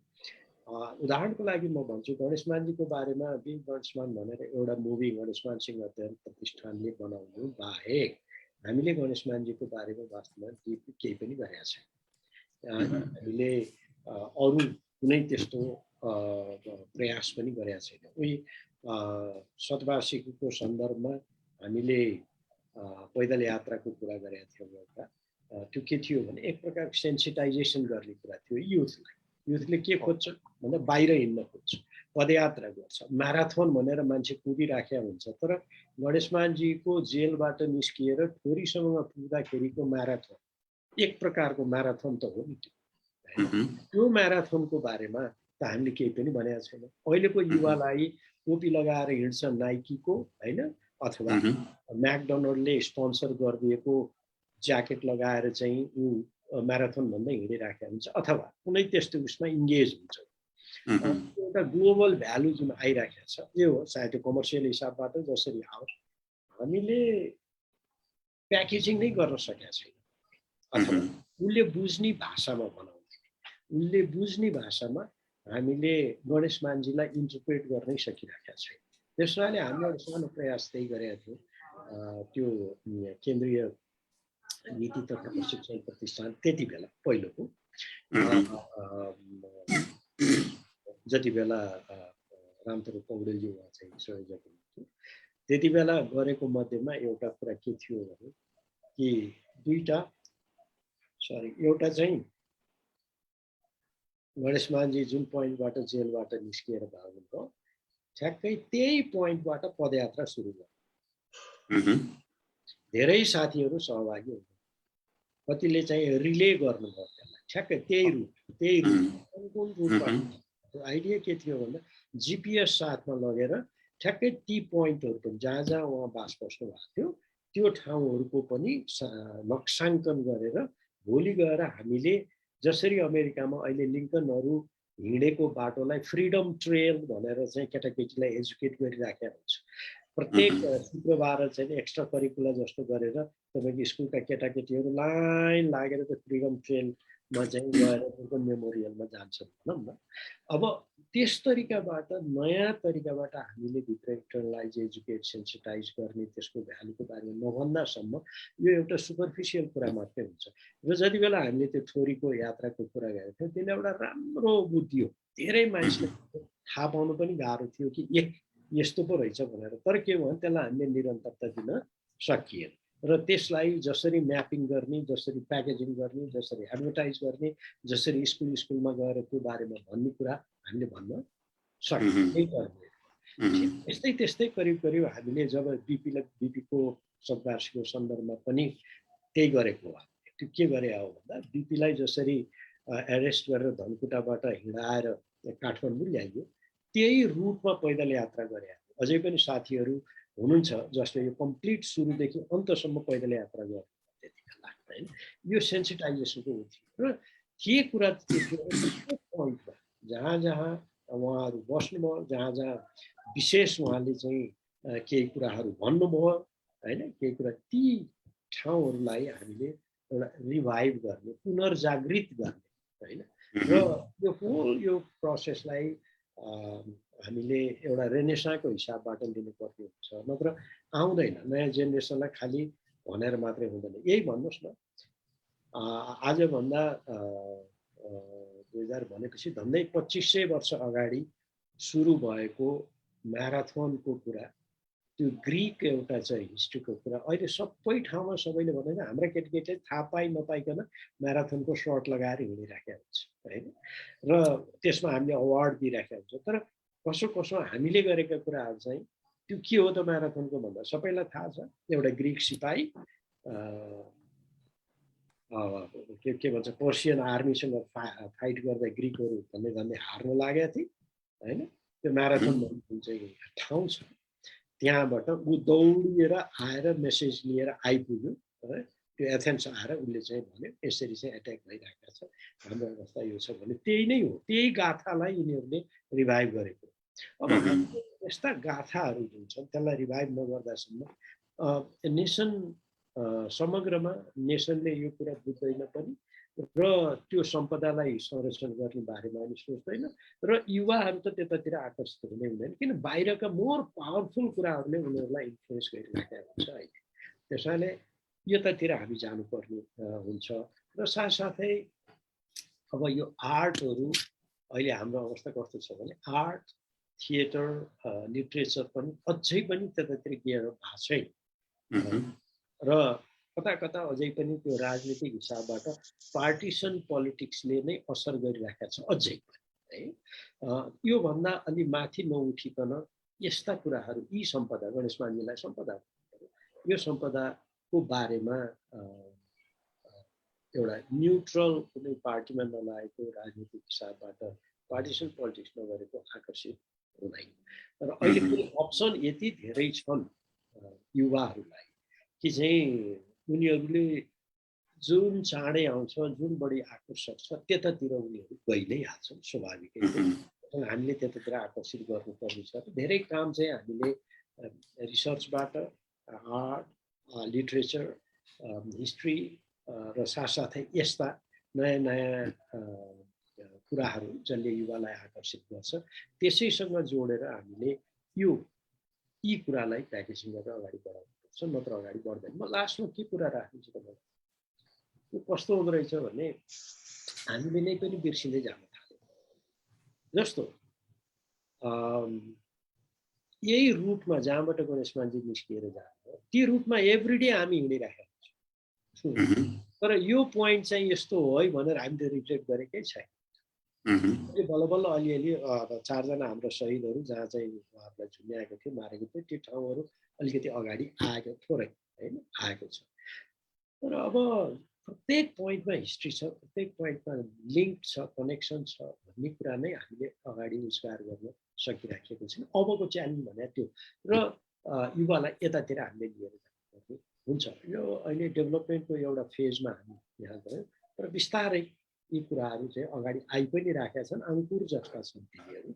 उदाहरणको लागि म भन्छु गणेशमानजीको बारेमा बी गणेशमान भनेर एउटा मुभी गणेशमान सिंह अध्ययन प्रतिष्ठानले बनाउनु बाहेक हामीले गणेशमानजीको बारेमा वास्तवमा केही पनि गरेका छैन। हामीले अरू कुनै त्यस्तो प्रयास पनि गरेका छैन। उही शतवार्षिकीको सन्दर्भमा हामीले पैदल यात्राको कुरा गरेका थियौँ। एउटा त्यो के थियो भने एक प्रकारको सेन्सिटाइजेसन गर्ने कुरा थियो युथलाई। युथले के खोज्छ भन्दा बाहिर हिँड्न खोज्छ, पदयात्रा गर्छ, म्याराथन भनेर मान्छे कुदिराखेका हुन्छ। तर गणेशमानजीको जेलबाट निस्किएर ठोरीसम्म पुग्दाखेरिको म्याराथन एक प्रकारको म्याराथन त हो नि त्यो। त्यो म्याराथनको बारेमा त हामीले केही पनि भनेको छैन। अहिलेको युवालाई टोपी लगाएर हिँड्छ नाइकीको हैन, अथवा म्याकडोनल्डले स्पोन्सर गरिदिएको ज्याकेट लगाएर चाहिँ ऊ म्याराथन भन्दै हिँडिराखेको हुन्छ, अथवा कुनै त्यस्तो उसमा इङ्गेज हुन्छ। एउटा ग्लोबल भ्यालु जुन आइराखेको छ, यो हो चाहे त्यो कमर्सियल हिसाबबाट जसरी आओस्, हामीले प्याकेजिङ नै गर्न सकेका छैन, अथवा उसले बुझ्ने भाषामा बनाउने, उसले बुझ्ने भाषामा हामीले गणेश मानजीलाई इन्टरप्रेट गर्नै सकिरहेका छैन। त्यस कारणले हामीले एउटा सानो प्रयास त्यही गरेका थियौँ। त्यो केन्द्रीय नीति तथा प्रशिक्षण प्रतिष्ठान त्यति बेला पहिलोको जति बेला रामथरूप पौडेलजी उहाँ चाहिँ संयोजक हुनुहुन्थ्यो, त्यति बेला गरेको मध्येमा एउटा कुरा के थियो भने कि एउटा चाहिँ गणेश मानजी जुन पोइन्टबाट जेलबाट निस्किएर भाग्नुभयो, ठ्याक्कै त्यही पोइन्टबाट पदयात्रा सुरु भयो। धेरै साथीहरू सहभागी हुनु, कतिले चाहिँ रिले गर्नुभयो त्यसलाई, ठ्याक्कै त्यही रुट कुन रुटबाट। आइडिया के थियो भन्दा जिपिएस साथमा लगेर ठ्याक्कै ती पोइन्टहरूको जहाँ जहाँ उहाँ बास बस्नु भएको थियो त्यो ठाउँहरूको पनि नक्साङ्कन गरेर भोलि गएर हामीले जसरी अमेरिकामा अहिले लिङ्कनहरू हिँडेको बाटोलाई फ्रिडम ट्रेल भनेर चाहिँ केटाकेटीलाई एजुकेट गरिराखेको हुन्छ। प्रत्येक शुक्रबार चाहिँ एक्स्ट्रा करिकुलर जस्तो गरेर तपाईँको स्कुलका केटाकेटीहरू लाइन लागेर त्यो फ्रिडम ट्रेलमा चाहिँ गएर लिङ्कन मेमोरियलमा जान्छन् भनौँ न। अब त्यस तरिकाबाट नयाँ तरिकाबाट हामीले भित्र इन्टरनलाइज एजुकेट सेन्सिटाइज गर्ने, त्यसको भ्यालुको बारेमा नभन्दासम्म यो एउटा सुपरफिसियल कुरा मात्रै हुन्छ। र जति बेला हामीले त्यो थोरीको यात्राको कुरा गरेको थियौँ, त्यसले एउटा राम्रो बुद्धि हो, धेरै मान्छेले थाहा पाउनु पनि गाह्रो थियो कि यस्तो पो रहेछ भनेर। तर के भयो भने त्यसलाई हामीले निरन्तरता दिन सकिएन। र त्यसलाई जसरी म्यापिङ गर्ने, जसरी प्याकेजिङ गर्ने, जसरी एडभर्टाइज गर्ने, जसरी स्कुलमा गएर त्यो बारेमा भन्ने कुरा हामीले भन्न सकिएन। त्यस्तै करिब हामीले जब बिपीको शतवार्षिकको सन्दर्भमा पनि त्यही गरेको हो। त्यो के गरे हो भन्दा बिपीलाई जसरी एरेस्ट गरेर धनकुटाबाट हिँडाएर काठमाडौँ ल्याइयो, त्यही रुटमा पैदल यात्रा गरे। अझै पनि साथीहरू हुनुहुन्छ जसले यो कम्प्लिट सुरुदेखि अन्तसम्म पैदल यात्रा गर्नु त्यति बेला होइन। यो सेन्सिटाइजेसनको उ थियो। र के कुरा पोइन्टमा जहाँ जहाँ उहाँहरू बस्नुभयो, जहाँ जहाँ विशेष उहाँले चाहिँ केही कुराहरू भन्नुभयो होइन, केही कुरा ती ठाउँहरूलाई हामीले एउटा रिभाइभ गर्ने, पुनर्जागृत गर्ने होइन। र यो होल यो प्रोसेसलाई हामीले एउटा रेनेसाको हिसाबबाट लिनुपर्ने हुन्छ, नत्र आउँदैन। नयाँ जेनेरेसनलाई खालि भनेर मात्रै हुँदैन। यही भन्नुहोस् न, आजभन्दा 2000 भनेपछि झन्डै 2500 वर्ष अगाडि सुरु भएको म्याराथनको कुरा, त्यो ग्रिक एउटा चाहिँ हिस्ट्रीको कुरा अहिले सबै ठाउँमा सबैले भन्दैन। हाम्रा केटाकेटीले थाहा पाइ नपाइकन म्याराथनको सर्ट लगाएर हिँडिराखेका हुन्छ होइन। र त्यसमा हामीले अवार्ड दिइराखेका हुन्छ। तर कसो हामीले गरेका कुराहरू चाहिँ त्यो के हो त म्याराथनको भन्दा सबैलाई थाहा छ। एउटा ग्रिक सिपाही के भन्छ पर्सियन आर्मीसँग फाइट गर्दा ग्रिकहरू भन्ने हार्न लागेका थिए होइन। त्यो म्याराथन जुन चाहिँ ठाउँ छ त्यहाँबाट ऊ दौडिएर आएर मेसेज लिएर आइपुग्यो है। त्यो एथेन्स आएर उसले चाहिँ भन्यो यसरी चाहिँ एट्याक भइरहेको छ, हाम्रो अवस्था यो छ भने त्यही नै हो। त्यही गाथालाई यिनीहरूले रिभाइभ गरेको। अब यस्ता गाथाहरू जुन छन् त्यसलाई रिभाइभ नगर्दासम्म नेसन समग्रमा नेसनले यो कुरा बुझ्दैन पनि र त्यो सम्पदालाई संरक्षण गर्ने बारेमा पनि सोच्दैन। र युवाहरू त त्यतातिर आकर्षित हुने हुँदैन, किन बाहिरका मोर पावरफुल कुराहरूले उनीहरूलाई इन्फ्लुएन्स गरिराखेको हुन्छ अहिले। त्यसैले यतातिर हामी जानुपर्ने हुन्छ। र साथसाथै अब यो आर्टहरू अहिले हाम्रो अवस्था कस्तो छ भने आर्ट, थिएटर, लिटरेचर पनि अझै पनि त्यतातिर गएर भएको छैन। र कता अझै पनि त्यो राजनीतिक हिसाबबाट पार्टिसन पोलिटिक्सले नै असर गरिरहेको छ अझै पनि है। योभन्दा अलि माथि नउठिकन यस्ता कुराहरू, यी सम्पदा गणेश मानजीलाई सम्पदा, यो सम्पदाको बारेमा एउटा न्युट्रल कुनै पार्टीमा नलागेको राजनीतिक हिसाबबाट पार्टिसन पोलिटिक्स नगरेको आकर्षित हुँदैन। तर अहिले पनि अप्सन यति धेरै छन् युवाहरूलाई कि चाहिँ उनीहरूले जुन चाँडै आउँछ, जुन बढी आकर्षक छ त्यतातिर उनीहरू गइ नै हाल्छन् स्वाभाविकै। हामीले त्यतातिर आकर्षित गर्नुपर्ने छ। धेरै काम चाहिँ हामीले रिसर्चबाट, आर्ट, लिटरेचर, हिस्ट्री र साथसाथै यस्ता नयाँ नयाँ कुराहरू जसले युवालाई आकर्षित गर्छ त्यसैसँग जोडेर हामीले यी कुरालाई प्याकेजिङ गरेर अगाडि बढाउनुपर्छ, नत्र अगाडि बढ्दैन। म लास्टमा के कुरा राख्छु तपाईँलाई, यो कस्तो हुँदो रहेछ भने हामीले नै पनि बिर्सिँदै जान थाल्यो। जस्तो यही रुटमा जहाँबाट गणेशमानजी निस्किएर जानु ती रुटमा एभ्रिडे हामी हिँडिराखेका छौँ, तर यो पोइन्ट चाहिँ यस्तो हो है भनेर हामीले रिफ्लेक्ट गरेकै छैन। बल्ल बल्ल अलिअलि 4 जना हाम्रो शहीदहरू जहाँ चाहिँ उहाँहरूलाई झुन्याएको थियो, मारेको थियो, त्यो ठाउँहरू अलिकति अगाडि आएको थोरै होइन आएको छ। तर अब प्रत्येक पोइन्टमा हिस्ट्री छ, प्रत्येक पोइन्टमा लिङ्क छ, कनेक्सन छ भन्ने कुरा नै हामीले अगाडि उस्कार गर्न सकिराखेको छैन। अबको च्यालेन्ज भने त्यो र युवालाई यतातिर हामीले लिएर जानुपर्ने हुन्छ। यो अहिले डेभलपमेन्टको एउटा फेजमा हामी यहाँ गयौँ, तर बिस्तारै यी कुराहरू चाहिँ अगाडि आइ पनि राखेका छन्, अङ्कुर जस्ता छन् तिनीहरू।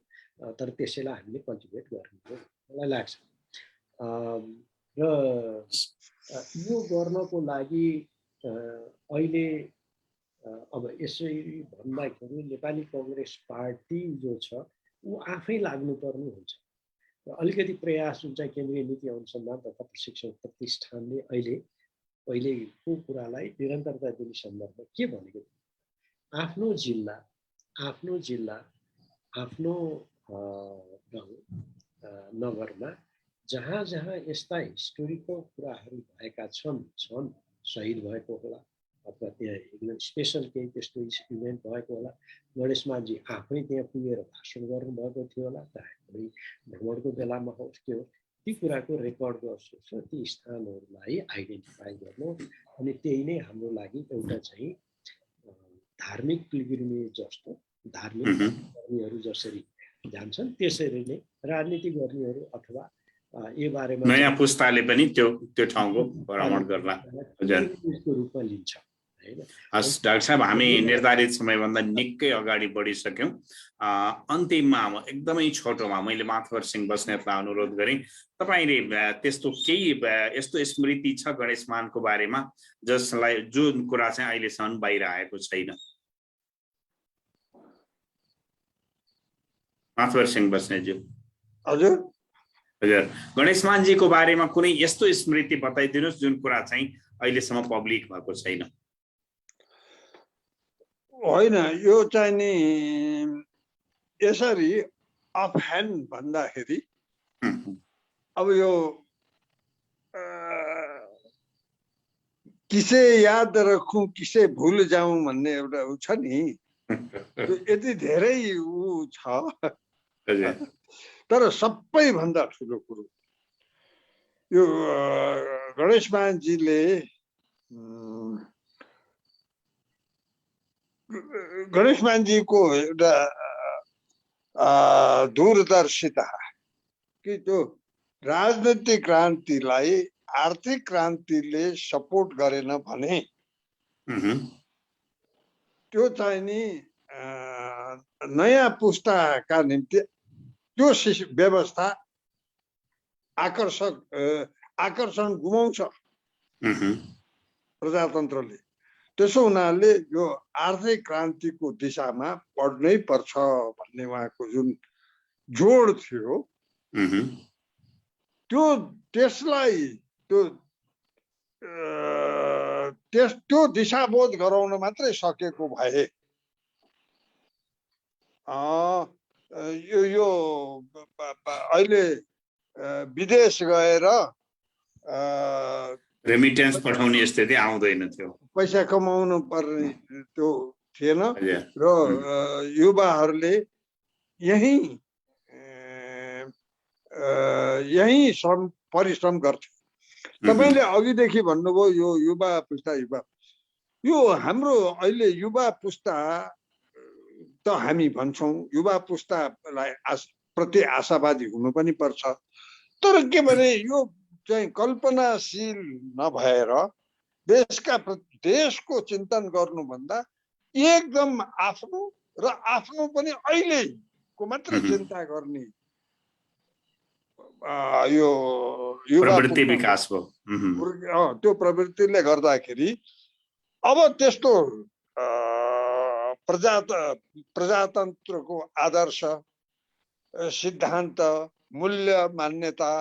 तर त्यसैलाई हामीले कल्टिभेट गर्नु हो मलाई लाग्छ। र यो गर्नको लागि अहिले अब यसरी भन्दाखेरि नेपाली कङ्ग्रेस पार्टी जो छ ऊ आफै लाग्नुपर्ने हुन्छ। र अलिकति प्रयास जुन चाहिँ केन्द्रीय नीति अनुसन्धान तथा प्रशिक्षण प्रतिष्ठानले अहिलेको कुरालाई निरन्तरता दिने सन्दर्भमा के भनेको थियो, आफ्नो जिल्ला, आफ्नो गाउँ नगरमा जहाँ जहाँ यस्ता हिस्टोरिकल कुराहरू भएका छन् शहीद भएको होला अथवा त्यहाँ एकदम स्पेसल केही त्यस्तो इभेन्ट भएको होला, गणेशमानजी आफै त्यहाँ पुगेर भाषण गर्नुभएको थियो होला, चाहे कुनै भ्रमणको बेलामा होस् के होस्, ती कुराको रेकर्ड गर्छ। ती स्थानहरूलाई आइडेन्टिफाई गर्नु अनि त्यही नै हाम्रो लागि एउटा चाहिँ धार्मिक पिलग्रिमेज जस्तो धार्मिक कर्मीहरू जसरी जान्छन् त्यसरी नै राजनीति गर्नेहरू अथवा यो बारेमा नयाँ पुस्ताले पनि त्यो ठाउँको भ्रमण गर्ला रूपमा लिन्छ। हस् डाक्टर साहब, हामी निर्धारित समयभन्दा निकै अगाडि बढिसक्यौँ। अन्तिममा एकदमै छोटोमा मैले माथवर सिंह बस्नेतलाई अनुरोध गरेँ, तपाईँले त्यस्तो केही यस्तो स्मृति छ गणेशमानको बारेमा जुन कुरा चाहिँ अहिलेसम्म बाहिर आएको छैन? माथवर सिंह बस्नेतज्यू। हजुर गणेशमानजीको बारेमा कुनै यस्तो स्मृति बताइदिनुहोस् जुन कुरा चाहिँ अहिलेसम्म पब्लिक भएको छैन। होइन, यो चाहिँ नि यसरी अफ ह्यान्ड भन्दाखेरि अब यो किसे याद रखूं किसे भुल जाऊं भन्ने एउटा उ छ नि, यति धेरै उ छ। तर सबैभन्दा ठुलो कुरो यो गणेशमानजीले गणेशमानजीको एउटा दूरदर्शिता कि त्यो राजनीतिक क्रान्तिलाई आर्थिक क्रान्तिले सपोर्ट गरेन भने त्यो चाहिँ नि नयाँ पुस्ताका निम्ति त्यो व्यवस्था आकर्षण गुमाउँछ प्रजातन्त्रले। त्यसो हुनाले यो आर्थिक क्रान्तिको दिशामा बढ्नै पर्छ भन्ने उहाँको जुन जोड थियो त्यसलाई त्यो दिशाबोध गराउन मात्रै सकेको भए यो अहिले विदेश गएर रेमिटेन्स पठाउने स्थिति आउँदैन थियो, पैसा कमाउनु पर्ने त्यो थिएन र युवाहरूले यही परिश्रम गर्थे। तपाईँले अघिदेखि भन्नुभयो यो युवा यो हाम्रो अहिले युवा पुस्ता त हामी भन्छौँ युवा पुस्तालाई प्रति आशावादी हुनु पनि पर्छ। तर के भने यो चाहिँ कल्पनाशील नभएर देशको चिन्तन गर्नुभन्दा एकदम आफ्नो र आफ्नो पनि अहिलेको मात्रै चिन्ता गर्ने यो प्रवृत्ति विकास भयो। त्यो प्रवृत्तिले गर्दाखेरि अब त्यस्तो प्रजातन्त्रको आदर्श, सिद्धान्त, मूल्य, मान्यता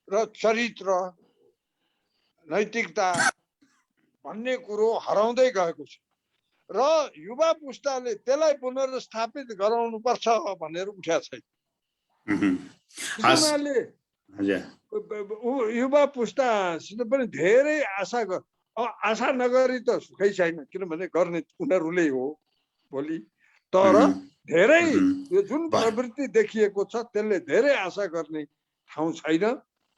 र चरित्र, नैतिकता भन्ने कुरो हराउँदै गएको छ र युवा पुस्ताले त्यसलाई पुनर्स्थापित गराउनु पर्छ भनेर उठ्या छैन। युवा पुस्तासित पनि धेरै आशा नगरी त सुखै छैन, किनभने गर्ने उनीहरूले हो भोलि। तर धेरै यो जुन प्रवृत्ति देखिएको छ त्यसले धेरै आशा गर्ने ठाउँ छैन,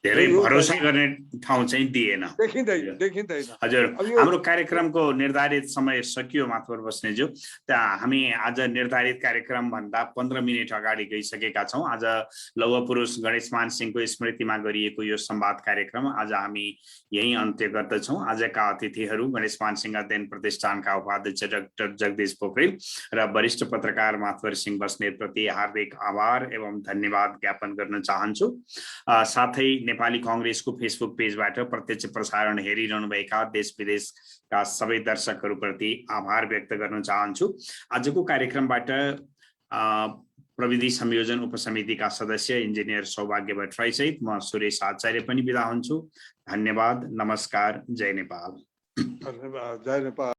धेरै भरोसा गर्ने ठाउँ चाहिँ दिएन, देखिँदैन। हजुर, हाम्रो कार्यक्रमको निर्धारित समय सकियो माथुर बस्नेज्यू। हामी आज निर्धारित कार्यक्रम भन्दा 15 मिनट अगाडि गइसकेका छौँ। आज लौह पुरुष गणेशमान सिंहको स्मृतिमा गरिएको यो संवाद कार्यक्रम आज हामी यही अन्त्य गर्दछौँ। आजका अतिथिहरू गणेशमान सिंह अध्ययन प्रतिष्ठानका उपाध्यक्ष डाक्टर जगदीश पोखरेल र वरिष्ठ पत्रकार माथुर सिंह बस्नेत प्रति हार्दिक आभार एवं धन्यवाद ज्ञापन गर्न चाहन्छु। साथै नेपाली कांग्रेसको फेसबुक पेजबाट प्रत्यक्ष प्रसारण हेरिरहनुभएका देश विदेशका सबै दर्शकहरूप्रति आभार व्यक्त गर्न चाहन्छु। आजको कार्यक्रमबाट प्रविधि संयोजन उपसमितिका सदस्य इन्जिनियर सौभाग्य भट्टराई सहित म सुरेश आचार्य पनि बिदा हुन्छु। धन्यवाद, नमस्कार, जय नेपाल। धन्यवाद, जय नेपाल।